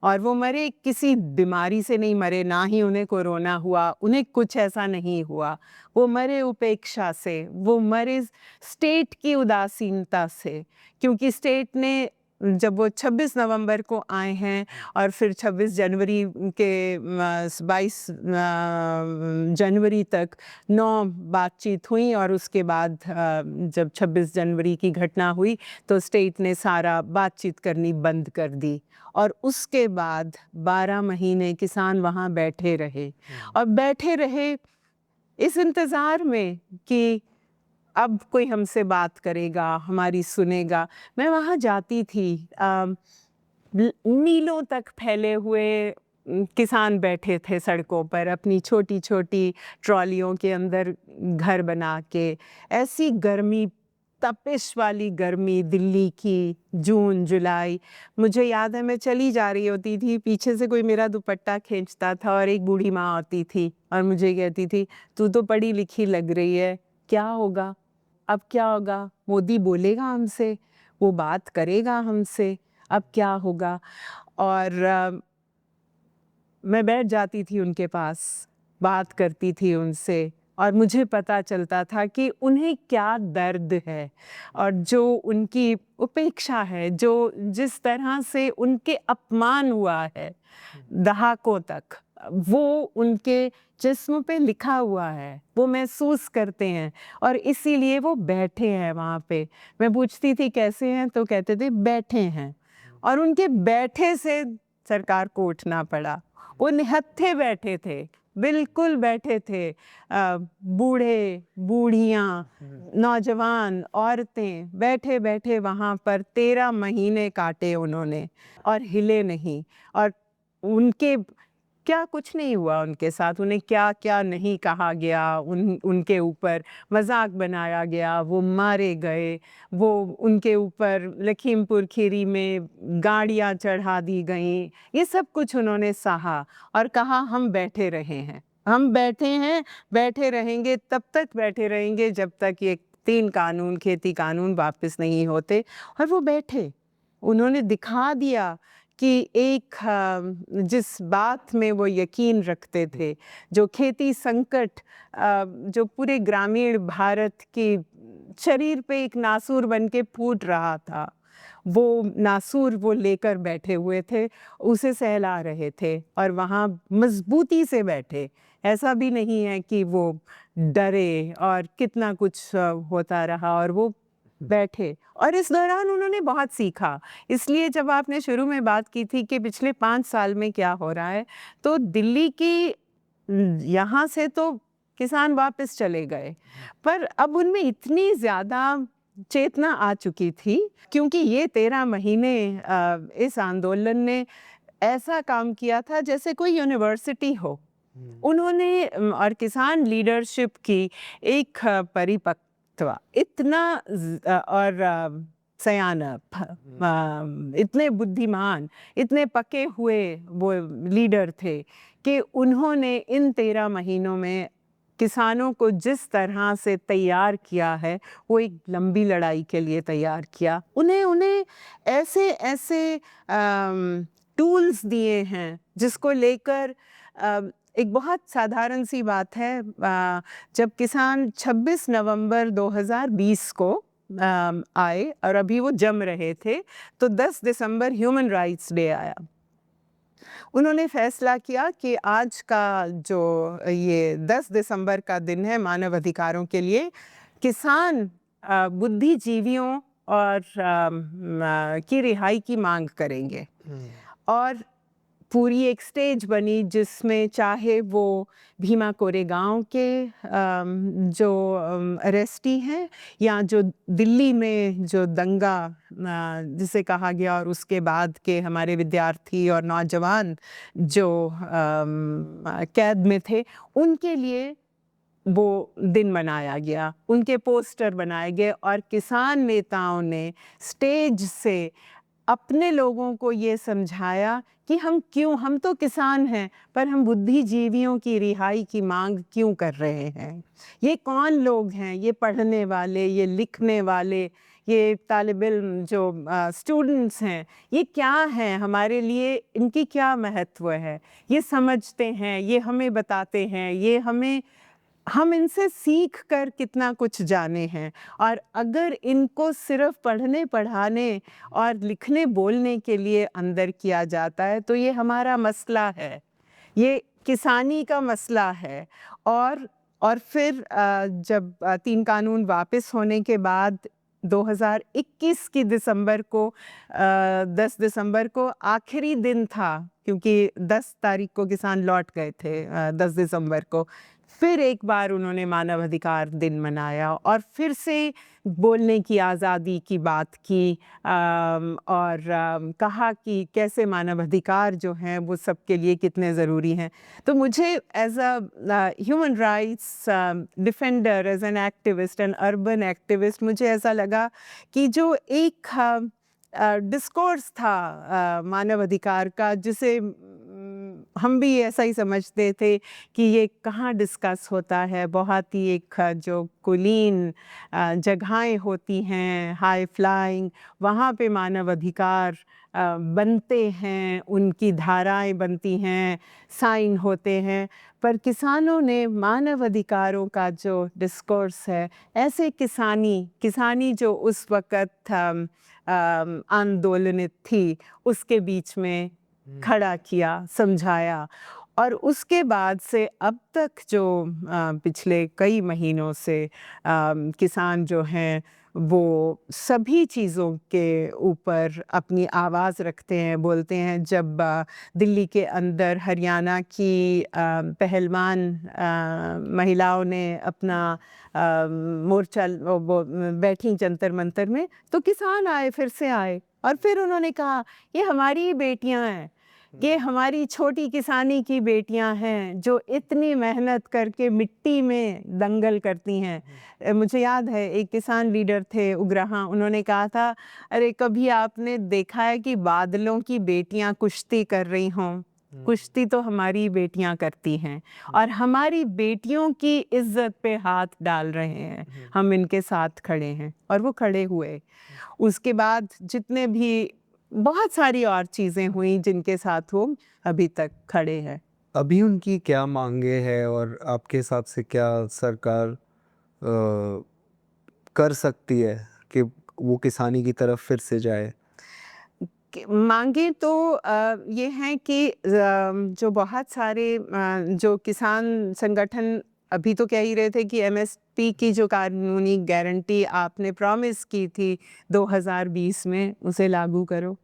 और वो मरे किसी बीमारी से नहीं मरे, ना ही उन्हें कोरोना हुआ, उन्हें कुछ ऐसा नहीं हुआ। वो मरे उपेक्षा से, वो मरे स्टेट की उदासीनता से, क्योंकि स्टेट ने जब वो 26 नवंबर को आए हैं और फिर 26 जनवरी के 22 जनवरी तक 9 बातचीत हुई और उसके बाद जब 26 जनवरी की घटना हुई तो स्टेट ने सारा बातचीत करनी बंद कर दी और उसके बाद 12 महीने किसान वहाँ बैठे रहे और बैठे रहे इस इंतज़ार में कि अब कोई हमसे बात करेगा, हमारी सुनेगा। मैं वहाँ जाती थी, मीलों तक फैले हुए किसान बैठे थे सड़कों पर अपनी छोटी-छोटी ट्रॉलियों के अंदर घर बना के। ऐसी गर्मी, तपिश वाली गर्मी दिल्ली की, जून, जुलाई। मुझे याद है मैं चली जा रही होती थी, पीछे से कोई मेरा दुपट्टा खींचता था और एक बूढ़ी माँ आती थी और मुझे कहती थी, "तू तो पढ़ी लिखी लग रही है, क्या होगा? अब क्या होगा? मोदी बोलेगा हमसे, वो बात करेगा हमसे, अब क्या होगा?" और मैं बैठ जाती थी उनके पास, बात करती थी उनसे और मुझे पता चलता था कि उन्हें क्या दर्द है और जो उनकी उपेक्षा है, जो जिस तरह से उनके अपमान हुआ है दहाकों तक, वो उनके जिस्म पे लिखा हुआ है, वो महसूस करते हैं और इसीलिए वो बैठे हैं वहाँ पे। मैं पूछती थी कैसे हैं तो कहते थे बैठे हैं और उनके बैठे से सरकार को उठना पड़ा। वो निहत्थे बैठे थे, बिल्कुल बैठे थे। बूढ़े, बूढ़ियाँ, नौजवान, औरतें बैठे-बैठे वहाँ पर 13 महीने काटे उन्होंने और हिले नहीं और उनके क्या कुछ नहीं हुआ उनके साथ, उन्हें क्या-क्या नहीं कहा गया, उनके ऊपर मज़ाक बनाया गया, वो मारे गए, वो उनके ऊपर लखीमपुर खीरी में गाड़ियाँ चढ़ा दी गईं। ये सब कुछ उन्होंने सहा और कहा हम बैठे रहे हैं, हम बैठे हैं, बैठे रहेंगे, तब तक बैठे रहेंगे जब तक ये 3 कानून, खेती कानून वापस नहीं होते और वो बैठे। उन्होंने दिखा दिया कि एक जिस बात में वो यकीन रखते थे, जो खेती संकट जो पूरे ग्रामीण भारत के शरीर पे एक नासूर बन के फूट रहा था, वो नासूर वो लेकर बैठे हुए थे, उसे सहला रहे थे और वहाँ मजबूती से बैठे। ऐसा भी नहीं है कि वो डरे और कितना कुछ होता रहा और वो बैठे और इस दौरान उन्होंने बहुत सीखा। इसलिए जब आपने शुरू में बात की थी कि पिछले 5 साल में क्या हो रहा है, तो दिल्ली की यहाँ से तो किसान वापस चले गए, पर अब उनमें इतनी ज़्यादा चेतना आ चुकी थी क्योंकि ये 13 महीने इस आंदोलन ने ऐसा काम किया था जैसे कोई यूनिवर्सिटी हो। उन्होंने और किसान लीडरशिप की एक परिपक्वता इतना और सयानप इतने बुद्धिमान, इतने पके हुए वो लीडर थे कि उन्होंने इन 13 महीनों में किसानों को जिस तरह से तैयार किया है, वो एक लंबी लड़ाई के लिए तैयार किया। उन्हें ऐसे टूल्स दिए हैं जिसको लेकर एक बहुत साधारण सी बात है, जब किसान 26 नवंबर 2020 को आए और अभी वो जम रहे थे, तो 10 दिसंबर ह्यूमन राइट्स डे आया। उन्होंने फैसला किया कि आज का जो ये 10 दिसंबर का दिन है मानव अधिकारों के लिए, किसान बुद्धिजीवियों और की रिहाई की मांग करेंगे और पूरी एक स्टेज बनी जिसमें चाहे वो भीमा कोरेगांव के जो अरेस्टी हैं या जो दिल्ली में जो दंगा जिसे कहा गया और उसके बाद के हमारे विद्यार्थी और नौजवान जो कैद में थे, उनके लिए वो दिन मनाया गया, उनके पोस्टर बनाए गए और किसान नेताओं ने स्टेज से अपने लोगों को ये समझाया कि हम तो किसान हैं, पर हम बुद्धिजीवियों की रिहाई की मांग क्यों कर रहे हैं? ये कौन लोग हैं? ये पढ़ने वाले, ये लिखने वाले, ये तालिब इल्म जो स्टूडेंट्स हैं, ये क्या हैं हमारे लिए, इनकी क्या महत्व है, ये समझते हैं, ये हमें बताते हैं, ये हम इनसे सीख कर कितना कुछ जाने हैं। और अगर इनको सिर्फ पढ़ने पढ़ाने और लिखने बोलने के लिए अंदर किया जाता है तो ये हमारा मसला है, ये किसानी का मसला है। और फिर जब 3 कानून वापस होने के बाद 2021 की दिसंबर को 10 दिसंबर को आखिरी दिन था, क्योंकि 10 तारीख को किसान लौट गए थे 10 दिसंबर को। फिर एक बार उन्होंने मानवाधिकार दिन मनाया और फिर से बोलने की आज़ादी की बात की और कहा कि कैसे मानवाधिकार जो हैं वो सबके लिए कितने ज़रूरी हैं। तो मुझे as a human rights defender, as an activist, an urban activist, मुझे ऐसा लगा कि जो एक डिस्कोर्स था मानवाधिकार का, जिसे हम भी ऐसा ही समझते थे कि ये कहाँ डिस्कस होता है, बहुत ही एक जो कुलीन जगहें होती हैं, हाई फ्लाइंग, वहाँ पे मानवाधिकार बनते हैं, उनकी धाराएं बनती हैं, साइन होते हैं। पर किसानों ने मानवाधिकारों का जो डिस्कोर्स है, ऐसे किसानी जो उस वक़्त आंदोलनित थी, उसके बीच में खड़ा किया, समझाया। और उसके बाद से अब तक जो पिछले कई महीनों से किसान जो हैं वो सभी चीज़ों के ऊपर अपनी आवाज़ रखते हैं, बोलते हैं। जब दिल्ली के अंदर हरियाणा की पहलवान महिलाओं ने अपना मोर्चा वो बैठी जंतर मंतर में, तो किसान आए, फिर से आए और फिर उन्होंने कहा ये हमारी बेटियां हैं, ये हमारी छोटी किसानी की बेटियां हैं जो इतनी मेहनत करके मिट्टी में दंगल करती हैं। मुझे याद है एक किसान लीडर थे उग्रहा, उन्होंने कहा था, अरे कभी आपने देखा है कि बादलों की बेटियां कुश्ती कर रही हों? कुश्ती तो हमारी बेटियां करती हैं और हमारी बेटियों की इज्जत पे हाथ डाल रहे हैं, हम इनके साथ खड़े हैं। और वो खड़े हुए। उसके बाद जितने भी बहुत सारी और चीज़ें हुई जिनके साथ वो अभी तक खड़े हैं। अभी उनकी क्या मांगे हैं और आपके हिसाब से क्या सरकार कर सकती है कि वो किसानी की तरफ फिर से जाए? मांगे तो ये हैं कि जो बहुत सारे जो किसान संगठन अभी तो कह ही रहे थे कि एमएसपी की जो कानूनी गारंटी आपने प्रॉमिस की थी 2020 में, उसे लागू करो।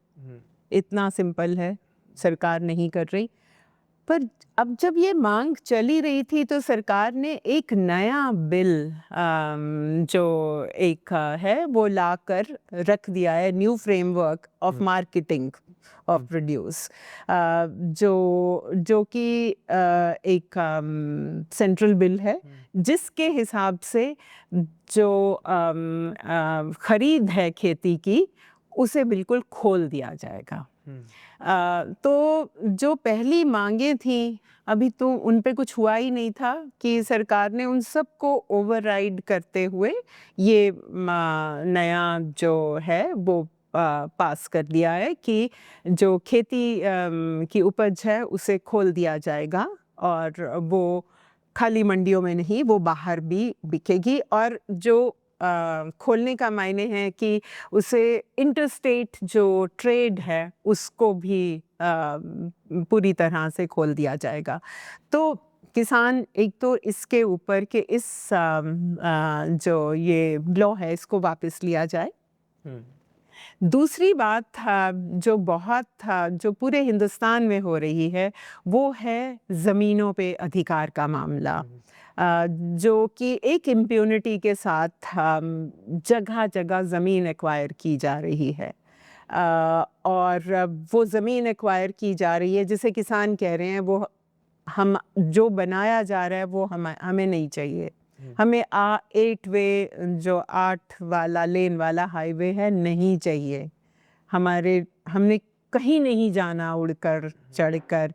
इतना सिंपल है, सरकार नहीं कर रही। पर अब जब ये मांग चली रही थी तो सरकार ने एक नया बिल जो एक है वो लाकर रख दिया है, new framework of marketing of produce, जो कि एक सेंट्रल बिल है जिसके हिसाब से जो खरीद है खेती की उसे बिल्कुल खोल दिया जाएगा। तो जो पहली मांगे थी अभी तो उन पे कुछ हुआ ही नहीं था कि सरकार ने उन सबको ओवरराइड करते हुए ये नया जो है वो पास कर दिया है कि जो खेती की उपज है उसे खोल दिया जाएगा और वो खाली मंडियों में नहीं, वो बाहर भी बिकेगी। और जो खोलने का मायने है कि उसे इंटरस्टेट जो ट्रेड है उसको भी पूरी तरह से खोल दिया जाएगा। तो किसान एक तो इसके ऊपर के इस जो ये लॉ है इसको वापस लिया जाए। दूसरी बात जो बहुत जो पूरे हिंदुस्तान में हो रही है वो है ज़मीनों पे अधिकार का मामला, जो कि एक इम्प्यूनिटी के साथ जगह जगह ज़मीन एक्वायर की जा रही है। और वो ज़मीन एक्वायर की जा रही है जिसे किसान कह रहे हैं वो हम जो बनाया जा रहा है वो हमें नहीं चाहिए। हमें 8 वे जो 8 वाला लेन वाला हाईवे है नहीं चाहिए। हमने कहीं नहीं जाना उड़कर चढ़कर।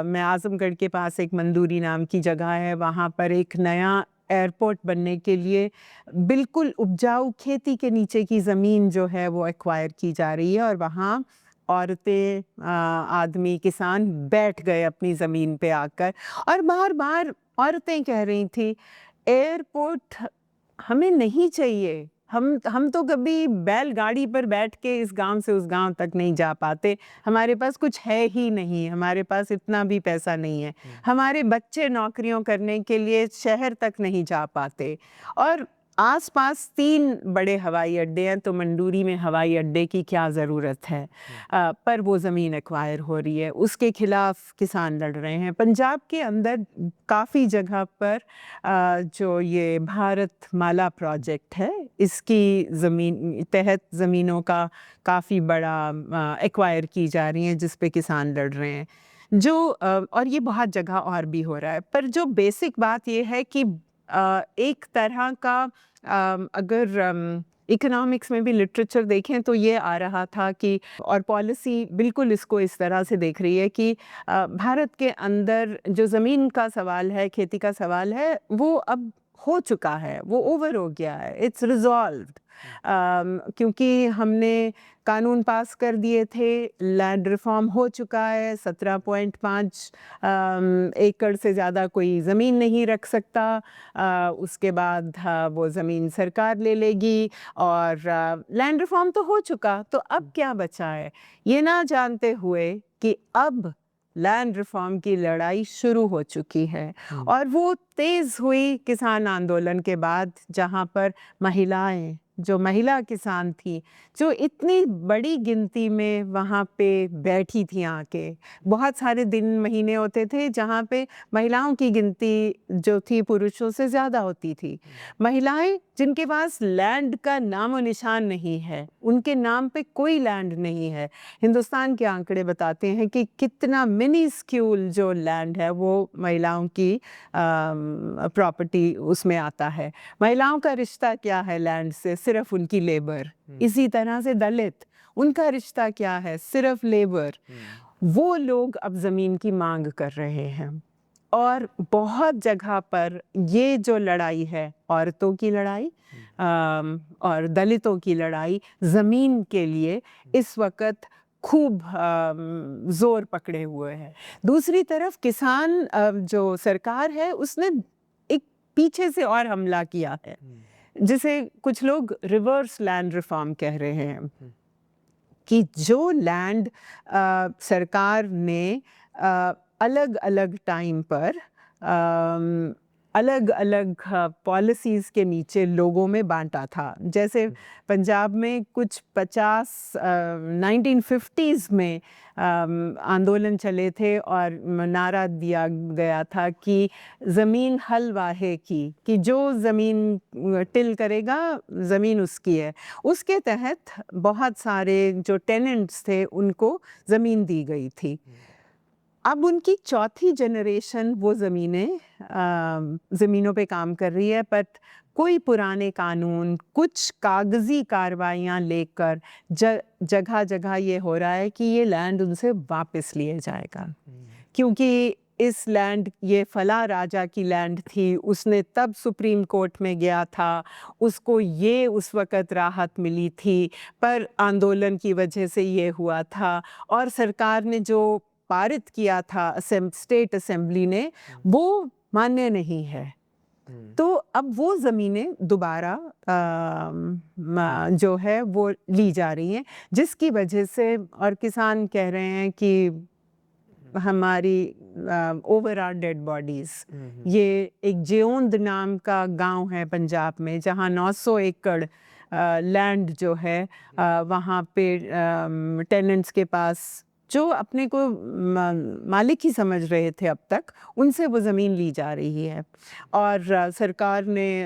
मैं आज़मगढ़ के पास एक मंदूरी नाम की जगह है, वहाँ पर एक नया एयरपोर्ट बनने के लिए बिल्कुल उपजाऊ खेती के नीचे की ज़मीन जो है वो एक्वायर की जा रही है, और वहाँ औरतें, आदमी, किसान बैठ गए अपनी ज़मीन पे आकर, और बार-बार औरतें कह रही थी, एयरपोर्ट हमें नहीं चाहिए। हम तो कभी बैलगाड़ी पर बैठ के इस गाँव से उस गाँव तक नहीं जा पाते। हमारे पास कुछ है ही नहीं, हमारे पास इतना भी पैसा नहीं है। हमारे बच्चे नौकरियों करने के लिए शहर तक नहीं जा पाते, और आस-पास 3 बड़े हवाई अड्डे हैं, तो मंडूरी में हवाई अड्डे की क्या ज़रूरत है? पर वो ज़मीन एक्वायर हो रही है, उसके खिलाफ किसान लड़ रहे हैं। पंजाब के अंदर काफ़ी जगह पर जो ये भारत माला प्रोजेक्ट है, इसकी ज़मीन तहत ज़मीनों का काफ़ी बड़ा एक्वायर की जा रही हैं, जिस पे किसान लड़ रहे हैं। और ये बहुत जगह और भी हो रहा है। पर जो बेसिक बात ये है कि एक तरह का, अगर इकोनॉमिक्स में भी लिटरेचर देखें तो ये आ रहा था कि, और पॉलिसी बिल्कुल इसको इस तरह से देख रही है कि भारत के अंदर जो ज़मीन का सवाल है, खेती का सवाल है, वो अब हो चुका है, वो ओवर हो गया है, इट्स रिजॉल्व्ड। क्योंकि हमने कानून पास कर दिए थे, लैंड रिफॉर्म हो चुका है, 17.5 एकड़ से ज़्यादा कोई ज़मीन नहीं रख सकता। उसके बाद वो ज़मीन सरकार ले लेगी, और लैंड रिफॉर्म तो हो चुका, तो अब क्या बचा है? ये ना जानते हुए कि अब लैंड रिफॉर्म की लड़ाई शुरू हो चुकी है, और वो तेज़ हुई किसान आंदोलन के बाद, जहाँ पर महिलाएं, जो महिला किसान थी, जो इतनी बड़ी गिनती में वहाँ पे बैठी थी आके। बहुत सारे दिन महीने होते थे जहाँ पे महिलाओं की गिनती जो थी पुरुषों से ज़्यादा होती थी। महिलाएं जिनके पास लैंड का नामो निशान नहीं है, उनके नाम पे कोई लैंड नहीं है। हिंदुस्तान के आंकड़े बताते हैं कि कितना मिनिस्क्यूल जो लैंड है वो महिलाओं की प्रॉपर्टी उसमें आता है। महिलाओं का रिश्ता क्या है लैंड से? सिर्फ उनकी लेबर। इसी तरह से दलित, उनका रिश्ता क्या है? सिर्फ लेबर। वो लोग अब ज़मीन की मांग कर रहे हैं, और बहुत जगह पर ये जो लड़ाई है, औरतों की लड़ाई और दलितों की लड़ाई ज़मीन के लिए, इस वक्त खूब जोर पकड़े हुए है। दूसरी तरफ किसान, जो सरकार है, उसने एक पीछे से और हमला किया है, जिसे कुछ लोग रिवर्स लैंड रिफॉर्म कह रहे हैं, कि जो लैंड सरकार ने अलग अलग टाइम पर अलग अलग पॉलिसीज़ के नीचे लोगों में बांटा था। जैसे पंजाब में कुछ 1950s में आंदोलन चले थे, और नारा दिया गया था कि ज़मीन हल वाहे की, कि जो ज़मीन टिल करेगा ज़मीन उसकी है। उसके तहत बहुत सारे जो टेनेंट्स थे उनको ज़मीन दी गई थी। अब उनकी चौथी जनरेशन वो ज़मीनों पे काम कर रही है, पर कोई पुराने कानून, कुछ कागज़ी कार्रवाइयाँ लेकर जगह जगह ये हो रहा है कि ये लैंड उनसे वापस लिए जाएगा, क्योंकि इस लैंड, ये फला राजा की लैंड थी, उसने तब सुप्रीम कोर्ट में गया था, उसको ये उस वक़्त राहत मिली थी, पर आंदोलन की वजह से ये हुआ था, और सरकार ने जो पारित किया था स्टेट असेंबली ने, वो मान्य नहीं है। तो अब वो ज़मीनें दोबारा जो है वो ली जा रही हैं, जिसकी वजह से, और किसान कह रहे हैं कि हमारी ओवर आर डेड बॉडीज़, ये एक जेओंद नाम का गांव है पंजाब में, जहां 900 एकड़ लैंड जो है वहाँ पे टेनेंट्स के पास, जो अपने को मालिक ही समझ रहे थे अब तक, उनसे वो ज़मीन ली जा रही है। और सरकार ने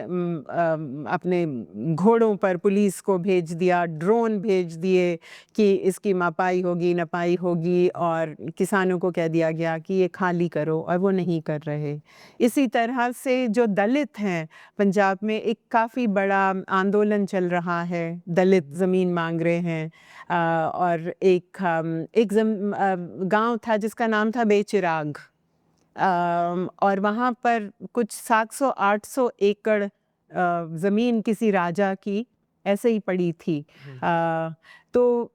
अपने घोड़ों पर पुलिस को भेज दिया, ड्रोन भेज दिए कि इसकी मापाई होगी, नपाई होगी, और किसानों को कह दिया गया कि ये खाली करो, और वो नहीं कर रहे। इसी तरह से जो दलित हैं पंजाब में, एक काफ़ी बड़ा आंदोलन चल रहा है, दलित ज़मीन मांग रहे हैं। और एक गांव था जिसका नाम था बेचिराग, और वहाँ पर कुछ 700-800 एकड़ ज़मीन किसी राजा की ऐसे ही पड़ी थी। तो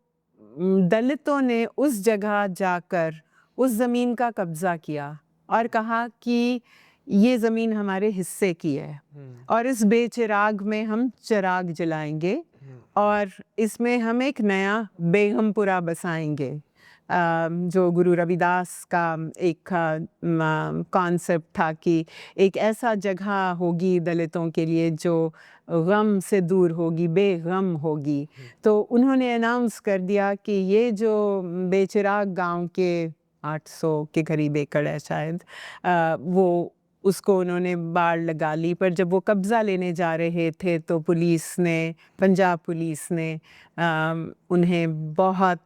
दलितों ने उस जगह जाकर उस ज़मीन का कब्ज़ा किया और कहा कि ये ज़मीन हमारे हिस्से की है और इस बेचिराग में हम चिराग जलाएंगे और इसमें हम एक नया बेगमपुरा बसाएंगे। जो गुरु रविदास का एक कॉन्सेप्ट था कि एक ऐसा जगह होगी दलितों के लिए जो गम से दूर होगी, बेगम होगी। तो उन्होंने अनाउंस कर दिया कि ये जो बेचिराग गांव के 800 के करीब एकड़ है शायद, वो उसको उन्होंने बाड़ लगा ली। पर जब वो कब्ज़ा लेने जा रहे थे तो पुलिस ने, पंजाब पुलिस ने उन्हें बहुत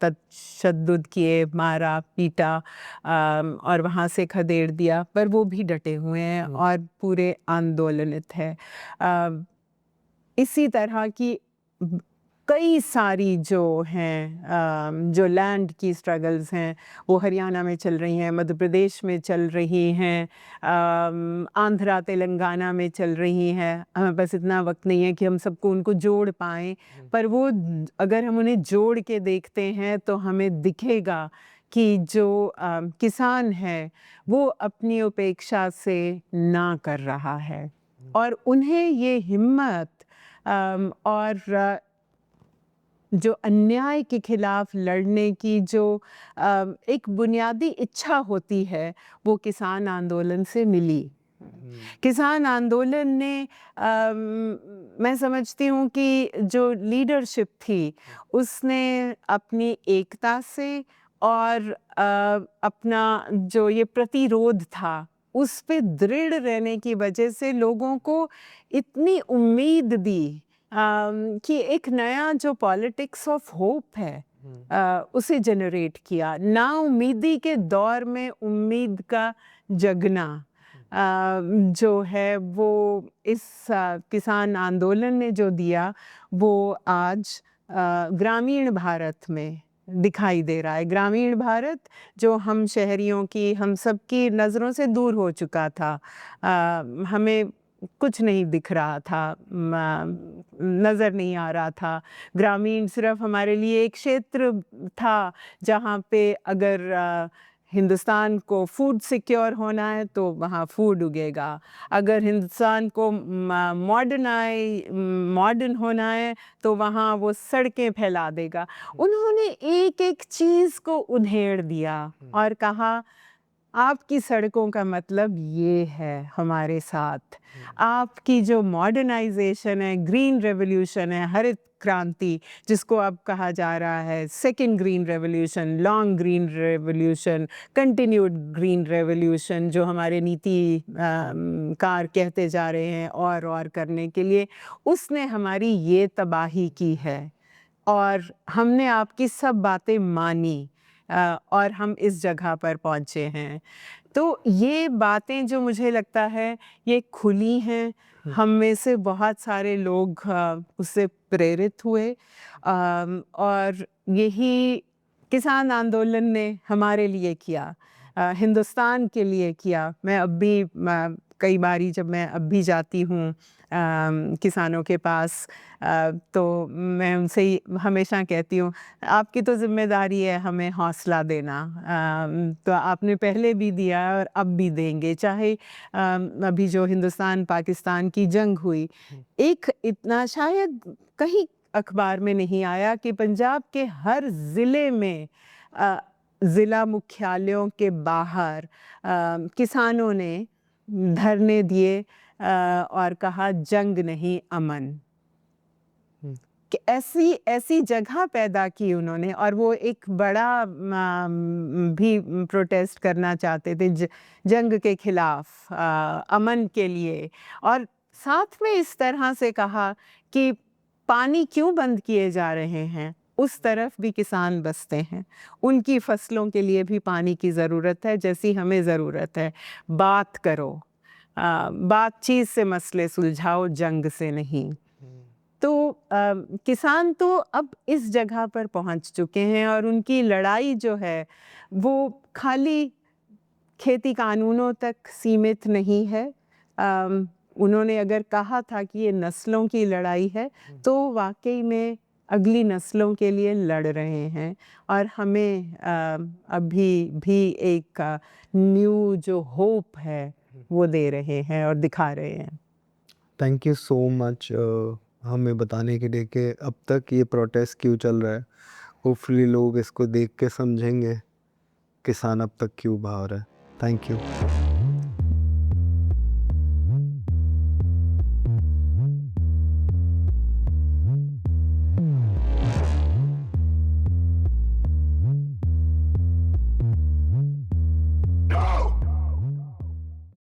तशद्दुद किए, मारा पीटा और वहाँ से खदेड़ दिया। पर वो भी डटे हुए हैं और पूरे आंदोलनित है। इसी तरह की कई सारी जो हैं जो लैंड की स्ट्रगल्स हैं वो हरियाणा में चल रही हैं, मध्य प्रदेश में चल रही हैं, आंध्रा तेलंगाना में चल रही हैं। हमें बस इतना वक्त नहीं है कि हम सबको उनको जोड़ पाएँ, पर वो अगर हम उन्हें जोड़ के देखते हैं तो हमें दिखेगा कि जो किसान है वो अपनी उपेक्षा से ना कर रहा है और उन्हें ये हिम्मत और जो अन्याय के खिलाफ लड़ने की जो एक बुनियादी इच्छा होती है वो किसान आंदोलन से मिली। किसान आंदोलन ने मैं समझती हूँ कि जो लीडरशिप थी उसने अपनी एकता से और अपना जो ये प्रतिरोध था उस पे दृढ़ रहने की वजह से लोगों को इतनी उम्मीद दी कि एक नया जो पॉलिटिक्स ऑफ होप है उसे जनरेट किया। नाउम्मीदी के दौर में उम्मीद का जगना जो है वो इस किसान आंदोलन ने जो दिया वो आज ग्रामीण भारत में दिखाई दे रहा है। ग्रामीण भारत जो हम शहरियों की, हम सबकी नज़रों से दूर हो चुका था, हमें कुछ नहीं दिख रहा था, नज़र नहीं आ रहा था। ग्रामीण सिर्फ हमारे लिए एक क्षेत्र था जहाँ पे अगर हिंदुस्तान को फूड सिक्योर होना है तो वहाँ फूड उगेगा, अगर हिंदुस्तान को मॉडर्न होना है तो वहाँ वो सड़कें फैला देगा। उन्होंने एक एक चीज़ को उधेड़ दिया और कहा आपकी सड़कों का मतलब ये है हमारे साथ, आपकी जो मॉडर्नाइजेशन है, ग्रीन रेवोल्यूशन है, हरित क्रांति जिसको अब कहा जा रहा है, second green revolution, long green revolution, continued green revolution जो हमारे नीति कार कहते जा रहे हैं और करने के लिए, उसने हमारी ये तबाही की है और हमने आपकी सब बातें मानी और हम इस जगह पर पहुँचे हैं। तो ये बातें जो मुझे लगता है ये खुली हैं, हम में से बहुत सारे लोग उससे प्रेरित हुए और यही किसान आंदोलन ने हमारे लिए किया, हिंदुस्तान के लिए किया। मैं अब भी कई बारी जब मैं अब भी जाती हूँ किसानों के पास तो मैं उनसे ही हमेशा कहती हूँ आपकी तो जिम्मेदारी है हमें हौसला देना, तो आपने पहले भी दिया और अब भी देंगे। चाहे अभी जो हिंदुस्तान पाकिस्तान की जंग हुई, एक इतना शायद कहीं अखबार में नहीं आया कि पंजाब के हर ज़िले में ज़िला मुख्यालयों के बाहर किसानों ने धरने दिए और कहा जंग नहीं अमन। कि ऐसी जगह पैदा की उन्होंने और वो एक बड़ा भी प्रोटेस्ट करना चाहते थे जंग के खिलाफ, अमन के लिए, और साथ में इस तरह से कहा कि पानी क्यों बंद किए जा रहे हैं, उस तरफ भी किसान बसते हैं, उनकी फसलों के लिए भी पानी की ज़रूरत है जैसी हमें ज़रूरत है। बात करो, बातचीत से मसले सुलझाओ, जंग से नहीं। तो किसान तो अब इस जगह पर पहुंच चुके हैं और उनकी लड़ाई जो है वो खाली खेती कानूनों तक सीमित नहीं है। उन्होंने अगर कहा था कि ये नस्लों की लड़ाई है, तो वाक़ई में अगली नस्लों के लिए लड़ रहे हैं और हमें अभी भी एक न्यू जो होप है वो दे रहे हैं और दिखा रहे हैं। थैंक यू सो मच हमें बताने के लिए कि अब तक ये प्रोटेस्ट क्यों चल रहा है। होपफुली लोग इसको देख के समझेंगे किसान अब तक क्यों बाहर है। Thank you.